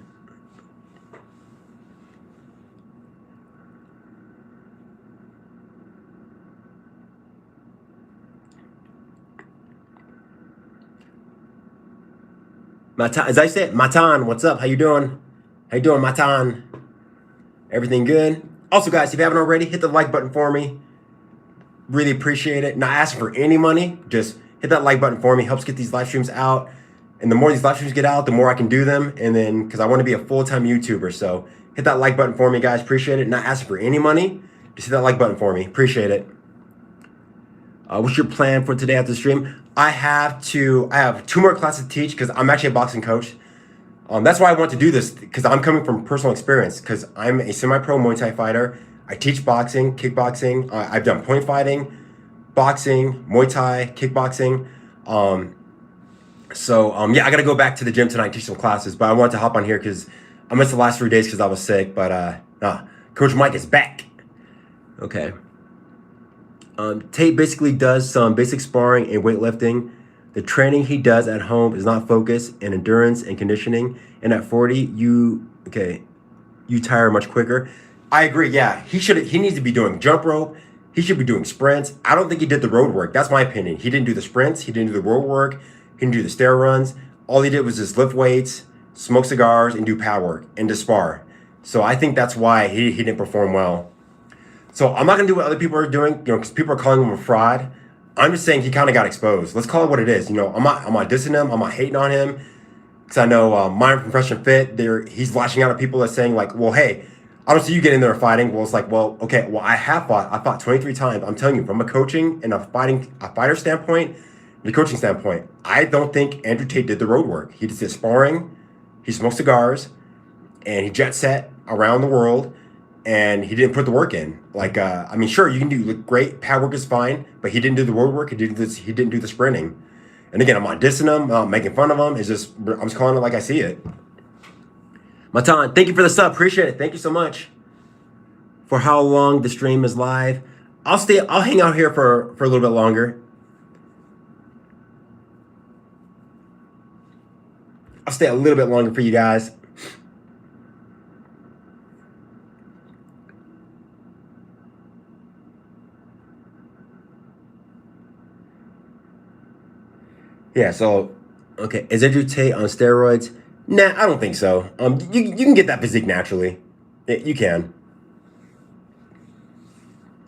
Matan, as I said, Matan, what's up? How you doing? How you doing, Matan? Everything good? Also, guys, if you haven't already, hit the like button for me. Really appreciate it. Not asking for any money. Just hit that like button for me. Helps get these live streams out. And the more these live streams get out, the more I can do them. And then, because I want to be a full-time YouTuber. So, hit that like button for me, guys. Appreciate it. Not asking for any money. Just hit that like button for me. Appreciate it. What's your plan for today after the stream? I have 2 more classes to teach because I'm actually a boxing coach. That's why I want to do this, because I'm coming from personal experience, because I'm a semi-pro Muay Thai fighter. I teach boxing, kickboxing. I've done point fighting, boxing, Muay Thai, kickboxing. Yeah, I got to go back to the gym tonight and teach some classes, but I wanted to hop on here because I missed the last 3 days because I was sick, but Coach Mike is back. Okay. Tate basically does some basic sparring and weightlifting. The training he does at home is not focus and endurance and conditioning. And at 40, you tire much quicker. I agree. Yeah, he needs to be doing jump rope. He should be doing sprints. I don't think he did the road work. That's my opinion. He didn't do the sprints. He didn't do the road work. He didn't do the stair runs. All he did was just lift weights, smoke cigars, and do power work and to spar. So I think that's why he didn't perform well. So I'm not gonna do what other people are doing, because people are calling him a fraud. I'm just saying he kind of got exposed. Let's call it what it is. I'm not dissing him. I'm not hating on him, because I know Myron from Fresh and Fit, he's lashing out at people that's saying like, well, hey, I don't see you getting there fighting. Well, it's like, well, okay, well, I fought 23 times. I'm telling you, from a coaching and a fighter standpoint, the coaching standpoint, I don't think Andrew Tate did the road work. He just did sparring, he smoked cigars, and he jet set around the world. And he didn't put the work in. Like, I mean, sure, you can do great. Pad work is fine, but he didn't do the road work. He didn't do the sprinting. And again, I'm not dissing him, I'm not making fun of him. I'm just calling it like I see it. Matan, thank you for the sub. Appreciate it. Thank you so much. For how long the stream is live? I'll hang out here for a little bit longer. I'll stay a little bit longer for you guys. Yeah, so, okay, is Andrew Tate on steroids? Nah, I don't think so. You can get that physique naturally. You can.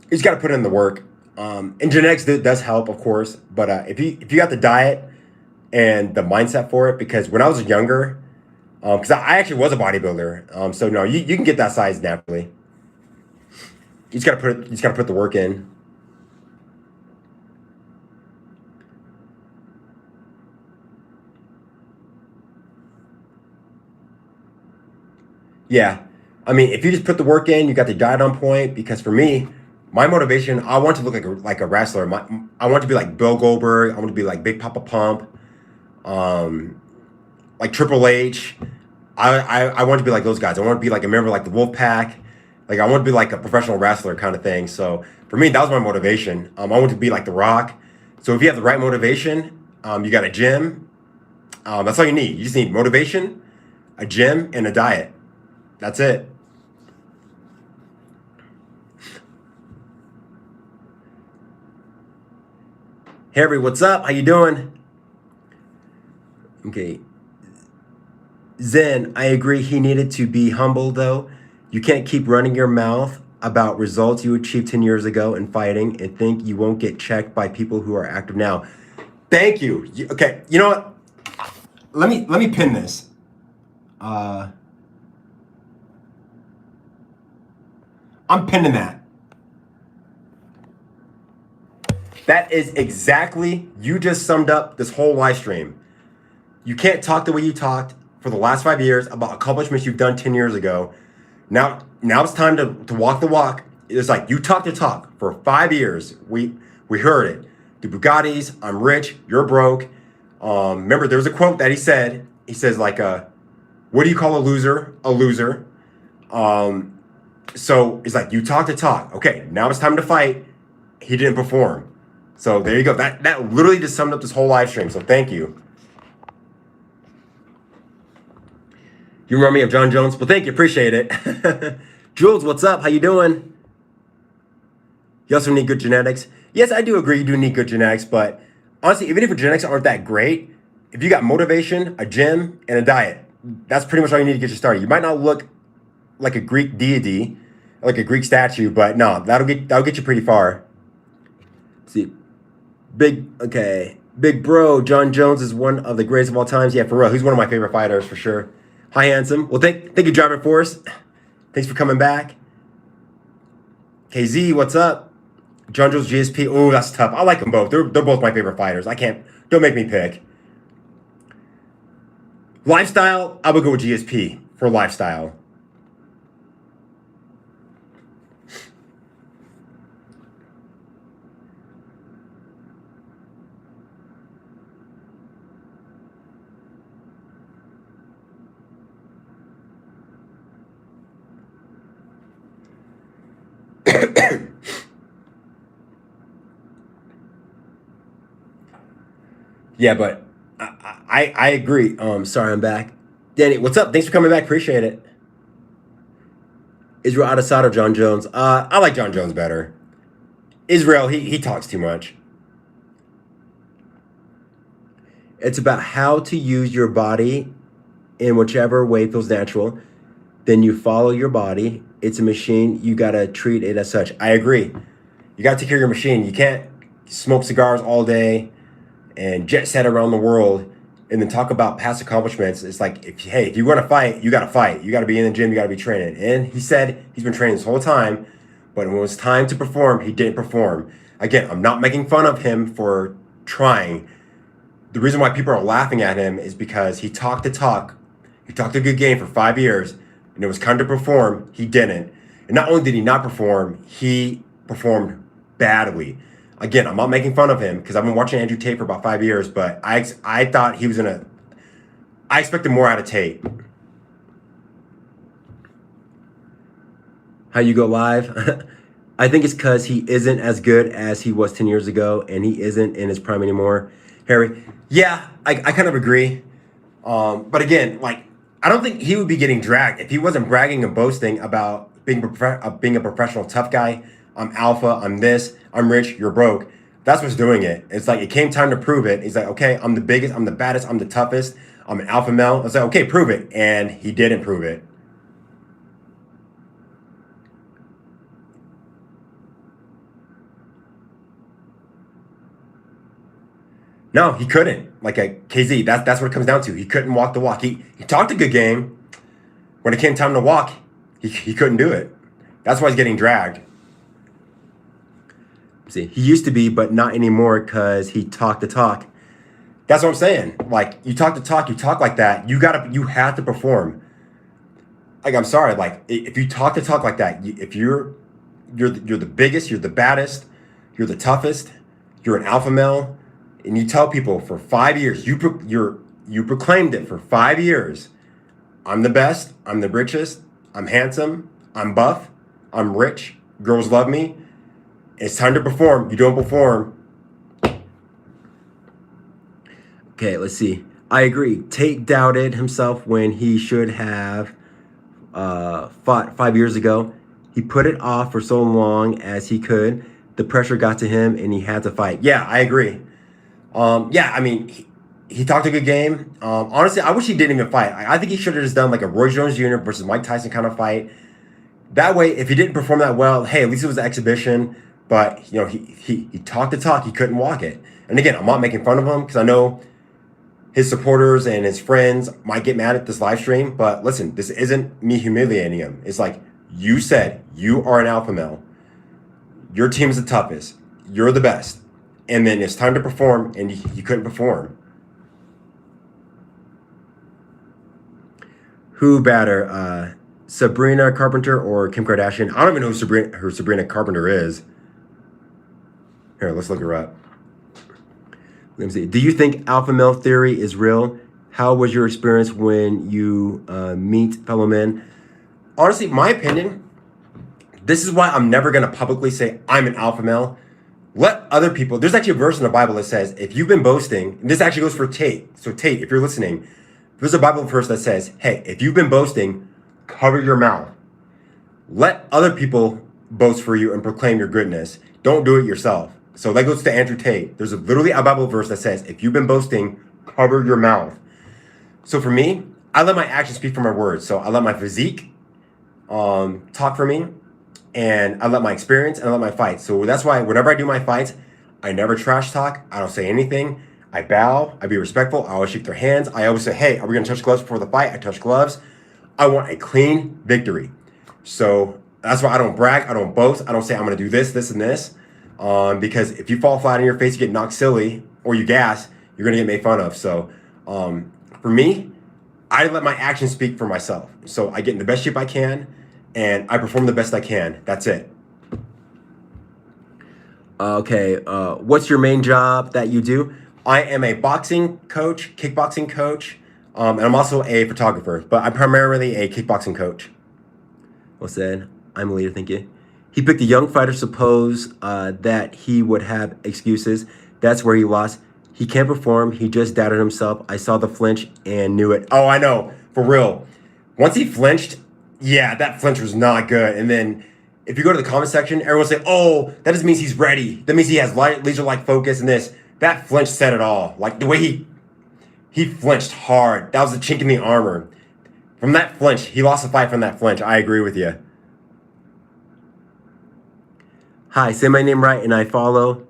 You just got to put in the work. And genetics does help, of course. But if you got the diet and the mindset for it, because when I was younger, because I actually was a bodybuilder, so no, you can get that size naturally. You just got to put the work in. Yeah, I mean, if you just put the work in, you got the diet on point. Because for me, my motivation, I want to look like a wrestler. I want to be like Bill Goldberg. I want to be like Big Papa Pump, like Triple H. I want to be like those guys. I want to be like a member like the Wolfpack. Like I want to be like a professional wrestler kind of thing. So for me, that was my motivation. I want to be like The Rock. So if you have the right motivation, You got a gym. That's all you need. You just need motivation, a gym, and a diet. That's it. Harry, what's up? How you doing? Okay. Zen, I agree he needed to be humble though. You can't keep running your mouth about results you achieved 10 years ago in fighting and think you won't get checked by people who are active now. Thank you. Okay, you know what? Let me pin this. I'm pinning that. That is exactly, you just summed up this whole live stream. You can't talk the way you talked for the last 5 years about accomplishments you've done 10 years ago. Now it's time to walk the walk. It's like you talk the talk for 5 years. We heard it. The Bugattis, I'm rich, you're broke. Remember, there was a quote that he said. He says like, what do you call a loser? A loser. So it's like you talk the talk. Okay, now it's time to fight. He didn't perform. So there you go. That literally just summed up this whole live stream. So thank you. You remind me of John Jones? Well, thank you. Appreciate it. Jules, what's up? How you doing? You also need good genetics. Yes, I do agree you do need good genetics, but honestly, even if your genetics aren't that great, if you got motivation, a gym, and a diet, that's pretty much all you need to get you started. You might not look like a Greek deity, like a Greek statue, but no, that'll get you pretty far. Let's see, big bro, John Jones is one of the greatest of all times. Yeah, for real, he's one of my favorite fighters for sure. Hi, handsome. Well, thank you, Driver Force. Thanks for coming back. KZ, what's up? John Jones, GSP. Oh, that's tough. I like them both. They're both my favorite fighters. Don't make me pick. Lifestyle, I would go with GSP for lifestyle. Yeah, but I agree. Sorry, I'm back. Danny, what's up? Thanks for coming back. Appreciate it. Israel Adesanya or John Jones? I like John Jones better. Israel, he talks too much. It's about how to use your body in whichever way feels natural. Then you follow your body. It's a machine. You got to treat it as such. I agree. You got to take care of your machine. You can't smoke cigars all day and jet set around the world and then talk about past accomplishments. It's like, if you want to fight, you got to fight. You got to be in the gym. You got to be training. And he said he's been training this whole time, but when it was time to perform, he didn't perform. Again, I'm not making fun of him for trying. The reason why people are laughing at him is because he talked the talk. He talked a good game for 5 years, and it was time to perform. He didn't. And not only did he not perform, he performed badly. Again, I'm not making fun of him because I've been watching Andrew Tate for about 5 years, but I thought he was I expected more out of Tate. How you go live? I think it's because he isn't as good as he was 10 years ago, and he isn't in his prime anymore. Harry, yeah, I kind of agree. But again, I don't think he would be getting dragged if he wasn't bragging and boasting about being a professional tough guy. I'm alpha, I'm this, I'm rich, you're broke. That's what's doing it. It's like it came time to prove it. He's like, okay, I'm the biggest, I'm the baddest, I'm the toughest, I'm an alpha male. It's like, okay, prove it. And he didn't prove it. No, he couldn't. Like a KZ, that's what it comes down to. He couldn't walk the walk. He talked a good game. When it came time to walk, he couldn't do it. That's why he's getting dragged. See, he used to be, but not anymore because he talked the talk. That's what I'm saying. Like, you talk the talk, you talk like that, you have to perform. Like, I'm sorry, like, if you talk the talk like that, if you're the biggest, you're the baddest, you're the toughest, you're an alpha male, and you tell people for 5 years, you proclaimed it for 5 years, I'm the best, I'm the richest, I'm handsome, I'm buff, I'm rich, girls love me. It's time to perform. You don't perform. Okay, let's see. I agree. Tate doubted himself when he should have fought 5 years ago. He put it off for so long as he could. The pressure got to him and he had to fight. Yeah, I agree. Yeah, I mean, he talked a good game. Honestly, I wish he didn't even fight. I think he should have just done like a Roy Jones Jr. versus Mike Tyson kind of fight. That way, if he didn't perform that well, hey, at least it was an exhibition. But you know, he talked the talk, he couldn't walk it. And again, I'm not making fun of him because I know his supporters and his friends might get mad at this live stream. But listen, this isn't me humiliating him. It's like you said, you are an alpha male. Your team is the toughest. You're the best. And then it's time to perform, and you couldn't perform. Who better, Sabrina Carpenter or Kim Kardashian? I don't even know who Sabrina Carpenter is. Here, let's look her up. Let me see. Do you think alpha male theory is real? How was your experience when you meet fellow men? Honestly, my opinion, this is why I'm never going to publicly say I'm an alpha male. Let other people, there's actually a verse in the Bible that says, if you've been boasting, and this actually goes for Tate. So Tate, if you're listening, there's a Bible verse that says, hey, if you've been boasting, cover your mouth. Let other people boast for you and proclaim your goodness. Don't do it yourself. So that goes to Andrew Tate. There's literally a Bible verse that says, if you've been boasting, cover your mouth. So for me, I let my actions speak for my words. So I let my physique talk for me, and I let my experience and I let my fights. So that's why whenever I do my fights, I never trash talk. I don't say anything. I bow. I be respectful. I always shake their hands. I always say, hey, are we going to touch gloves before the fight? I touch gloves. I want a clean victory. So that's why I don't brag. I don't boast. I don't say I'm going to do this, this, and this. Because if you fall flat on your face, you get knocked silly, or you gas, you're going to get made fun of. So for me, I let my actions speak for myself. So I get in the best shape I can, and I perform the best I can. That's it. Okay, what's your main job that you do? I am a boxing coach, kickboxing coach, and I'm also a photographer, but I'm primarily a kickboxing coach. Well said. I'm a leader, thank you. He picked a young fighter, suppose that he would have excuses. That's where he lost. He can't perform. He just doubted himself. I saw the flinch and knew it. Oh, I know. For real. Once he flinched, yeah, that flinch was not good. And then if you go to the comment section, everyone say, oh, that just means he's ready. That means he has laser-like focus and this. That flinch said it all. Like the way he flinched hard. That was a chink in the armor. From that flinch, he lost the fight from that flinch. I agree with you. Hi, say my name right and I follow.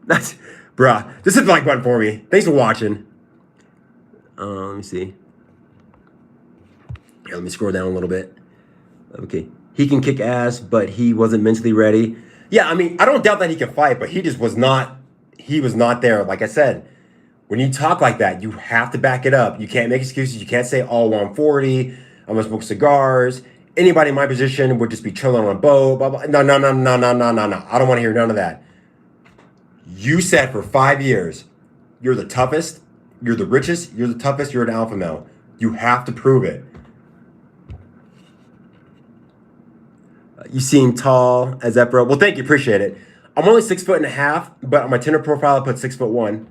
That's, bruh, just hit the like button for me. Thanks for watching. Let me see. Here, let me scroll down a little bit. Okay. He can kick ass, but he wasn't mentally ready. Yeah, I mean, I don't doubt that he can fight, but he just was not, he was not there. Like I said, when you talk like that, you have to back it up. You can't make excuses. You can't say, oh, well, I'm 40. I'm going to smoke cigars. Anybody in my position would just be chilling on a boat. Blah, blah. No. I don't want to hear none of that. You said for 5 years, you're the toughest, you're the richest, you're the toughest, you're an alpha male. You have to prove it. You seem tall as that, bro. Well, thank you. Appreciate it. I'm only 6'1.5", but on my Tinder profile, I put 6'1".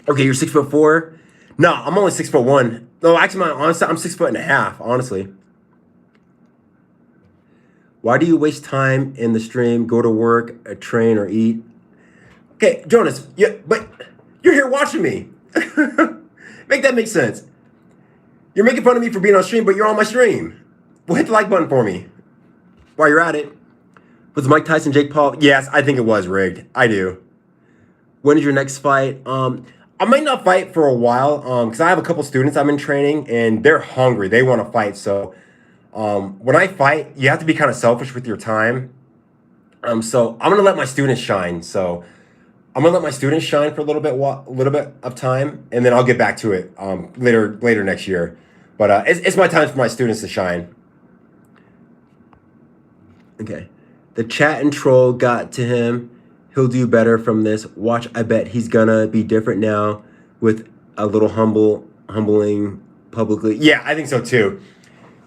Okay, you're 6'4". No, I'm only 6'1". No, actually, honestly, I'm 6'1.5", honestly. Why do you waste time in the stream? Go to work, train, or eat? Okay, Jonas, yeah, but you're here watching me. Make that make sense. You're making fun of me for being on stream, but you're on my stream. Well, hit the like button for me while you're at it. Was Mike Tyson, Jake Paul? Yes, I think it was rigged. I do. When is your next fight? I might not fight for a while because I have a couple students I'm in training and they're hungry. They want to fight. So when I fight, you have to be kind of selfish with your time. So I'm gonna let my students shine. So I'm gonna let my students shine for a little bit of time, and then I'll get back to it later next year. But it's my time for my students to shine. Okay, the chat and troll got to him. He'll do better from this. Watch, I bet he's gonna be different now with a little humbling publicly. Yeah, I think so too.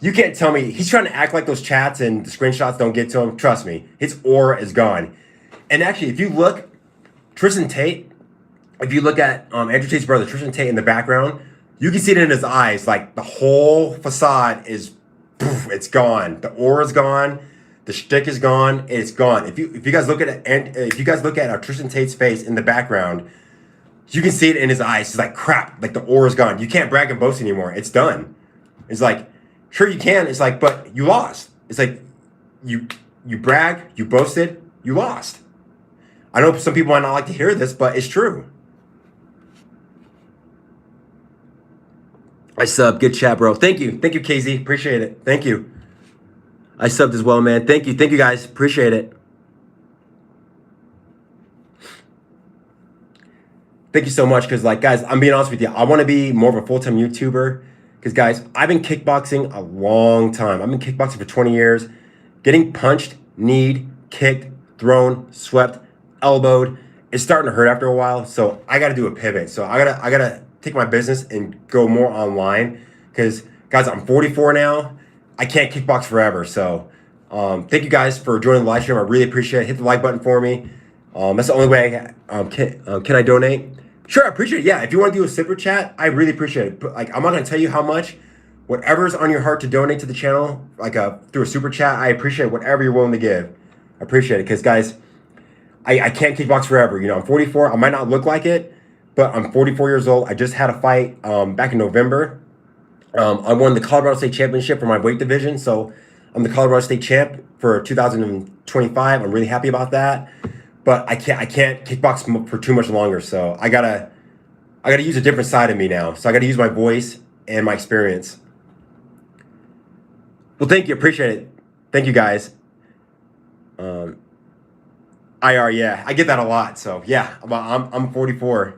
You can't tell me he's trying to act like those chats and the screenshots don't get to him. Trust me, his aura is gone. And actually, if you look, Tristan Tate, if you look at Andrew Tate's brother, Tristan Tate, in the background, you can see it in his eyes. Like the whole facade is, poof, it's gone. The aura's gone. The shtick is gone. It's gone. If you guys look at it, and if you guys look at Tristan Tate's face in the background, you can see it in his eyes. It's like crap. Like the aura's gone. You can't brag and boast anymore. It's done. It's like, sure you can. It's like, but you lost. It's like you bragged, you boasted, you lost. I know some people might not like to hear this, but it's true. I sub. Good chat, bro. Thank you, KZ. Appreciate it. Thank you. I subbed as well, man. Thank you, guys. Appreciate it. Thank you so much. Because, like, guys, I'm being honest with you. I want to be more of a full-time YouTuber. Because, guys, I've been kickboxing a long time. I've been kickboxing for 20 years. Getting punched, kneed, kicked, thrown, swept, elbowed. It's starting to hurt after a while. So I got to do a pivot. So I gotta take my business and go more online. Because, guys, I'm 44 now. I can't kickbox forever. So thank you guys for joining the live stream. I really appreciate it. Hit the like button for me. That's the only way. Can I donate? Sure, I appreciate it. Yeah, if you want to do a super chat, I really appreciate it. But, like, I'm not going to tell you how much. Whatever's on your heart to donate to the channel, like through a super chat, I appreciate whatever you're willing to give. I appreciate it. Because, guys, I can't kickbox forever. You know, I'm 44. I might not look like it, but I'm 44 years old. I just had a fight back in November. I won the Colorado State Championship for my weight division. So I'm the Colorado State champ for 2025. I'm really happy about that. But I can't kickbox for too much longer. So I gotta use a different side of me now. So I gotta use my voice and my experience. Well, thank you. Appreciate it. Thank you, guys. IR, yeah, I get that a lot. So yeah, I'm 44.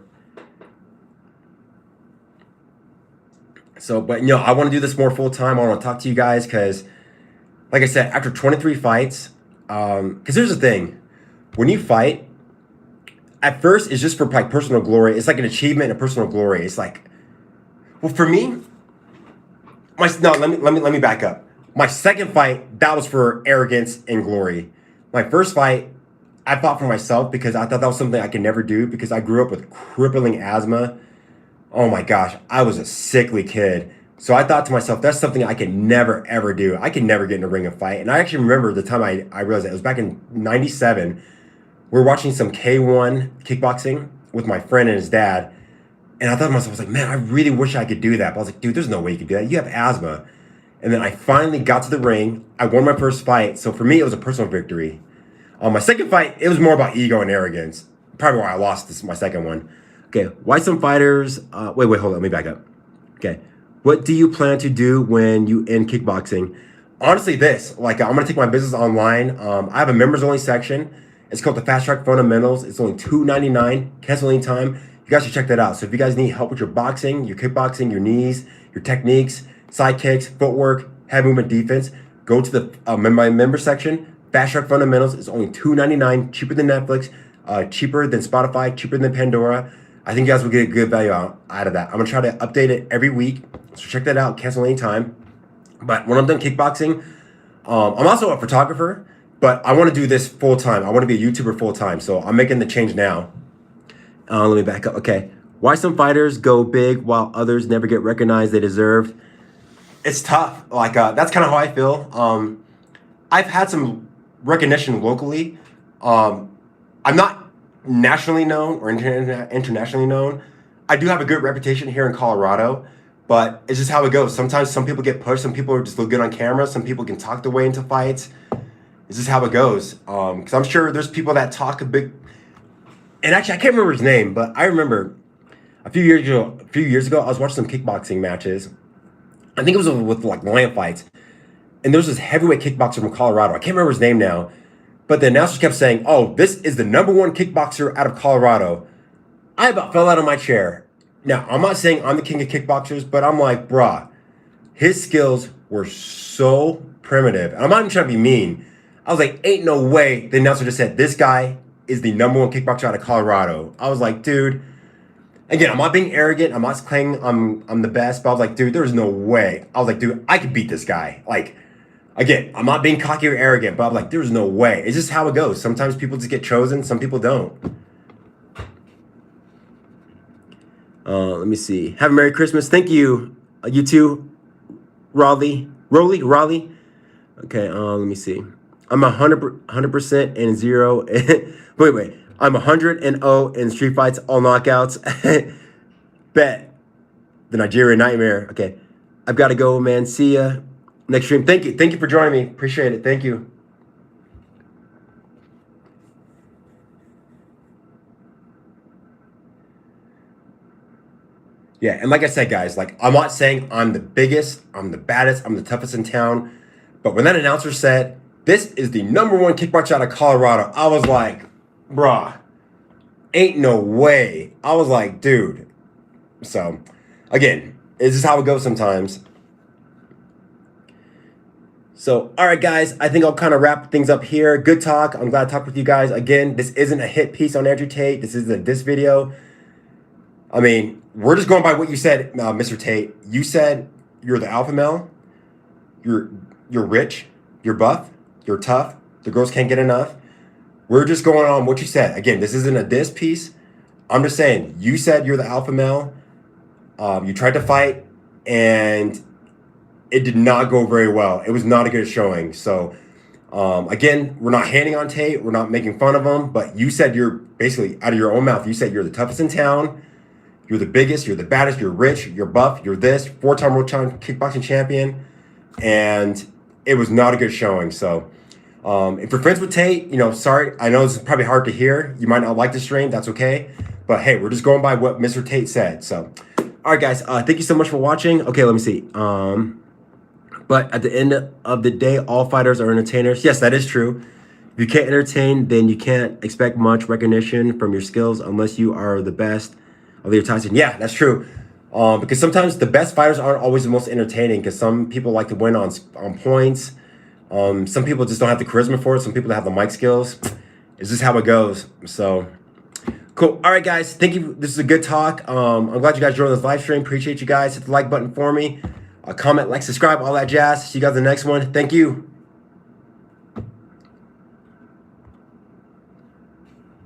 So, but you know, I want to do this more full time. I want to talk to you guys because, like I said, after 23 fights, because here's the thing, when you fight, at first it's just for like personal glory. It's like an achievement and personal glory. It's like, well, for me, let me back up. My second fight, that was for arrogance and glory. My first fight, I fought for myself because I thought that was something I could never do because I grew up with crippling asthma. Oh my gosh, I was a sickly kid. So I thought to myself, that's something I could never, ever do. I could never get in a ring and fight. And I actually remember the time I realized that. It was back in 97. We were watching some K1 kickboxing with my friend and his dad. And I thought to myself, I was like, man, I really wish I could do that. But I was like, dude, there's no way you could do that. You have asthma. And then I finally got to the ring. I won my first fight. So for me, it was a personal victory. My second fight, it was more about ego and arrogance. Probably why I lost my second one. Okay, why some fighters, wait, hold on, let me back up. Okay, what do you plan to do when you end kickboxing? Honestly, this, like, I'm gonna take my business online. I have a members only section. It's called the Fast Track Fundamentals. It's only $2.99, cancel anytime. You guys should check that out. So if you guys need help with your boxing, your kickboxing, your knees, your techniques, side kicks, footwork, head movement, defense, go to the my member section. Fast Track Fundamentals is only $2.99, cheaper than Netflix, cheaper than Spotify, cheaper than Pandora. I think you guys will get a good value out of that. I'm going to try to update it every week. So check that out. Cancel anytime. But when I'm done kickboxing, I'm also a photographer. But I want to do this full time. I want to be a YouTuber full time. So I'm making the change now. Let me back up. Okay. Why some fighters go big while others never get recognized they deserve? It's tough. Like, that's kind of how I feel. I've had some recognition locally. I'm not nationally known or internationally known. I do have a good reputation here in Colorado, but it's just how it goes. Sometimes some people get pushed. Some people just look good on camera. Some people can talk their way into fights. It's just how it goes. Because I'm sure there's people that talk a big. And actually, I can't remember his name, but I remember a few years ago, I was watching some kickboxing matches. I think it was with like lion fights, and there was this heavyweight kickboxer from Colorado. I can't remember his name now. But the announcers kept saying, oh, this is the #1 kickboxer out of Colorado. I about fell out of my chair. Now, I'm not saying I'm the king of kickboxers, but I'm like, bruh, his skills were so primitive. And I'm not even trying to be mean. I was like, ain't no way the announcer just said, this guy is the #1 kickboxer out of Colorado. I was like, dude, again, I'm not being arrogant. I'm not claiming I'm the best, but I was like, dude, there's no way. I was like, dude, I could beat this guy. Like, again, I'm not being cocky or arrogant, but I'm like, there's no way. It's just how it goes. Sometimes people just get chosen. Some people don't. Let me see. Have a Merry Christmas. Thank you. You too, Raleigh. Okay, let me see. I'm 100% and 0. wait. I'm 100 and 0 in street fights, all knockouts. Bet. The Nigerian Nightmare. Okay. I've got to go, man. See ya next stream. Thank you. Thank you for joining me. Appreciate it. Thank you. Yeah, and like I said, guys, like I'm not saying I'm the biggest, I'm the baddest, I'm the toughest in town. But when that announcer said, this is the #1 kickboxer out of Colorado, I was like, bruh, ain't no way. I was like, dude. So, again, this is how it goes sometimes. So, all right, guys, I think I'll kind of wrap things up here. Good talk. I'm glad to talk with you guys. Again, this isn't a hit piece on Andrew Tate. This is a diss video. I mean, we're just going by what you said, Mr. Tate. You said you're the alpha male. You're rich. You're buff. You're tough. The girls can't get enough. We're just going on what you said. Again, this isn't a diss piece. I'm just saying, you said you're the alpha male. You tried to fight, and it did not go very well. It was not a good showing. So, again, we're not hating on Tate. We're not making fun of him. But you said you're basically, out of your own mouth, you said you're the toughest in town. You're the biggest, you're the baddest, you're rich, you're buff, you're this, 4-time world kickboxing champion. And it was not a good showing. So if you're friends with Tate, sorry, I know this is probably hard to hear. You might not like the stream, that's okay. But hey, we're just going by what Mr. Tate said. So, all right, guys, thank you so much for watching. Okay, let me see. But at the end of the day, all fighters are entertainers. Yes, that is true. If you can't entertain, then you can't expect much recognition from your skills unless you are the best of your Tyson. Yeah, that's true. Because sometimes the best fighters aren't always the most entertaining, because some people like to win on points. Some people just don't have the charisma for it. Some people have the mic skills. It's just how it goes. So, cool. All right, guys. Thank you. This is a good talk. I'm glad you guys joined this live stream. Appreciate you guys. Hit the like button for me. Comment, like, subscribe, all that jazz. See you guys in the next one. Thank you.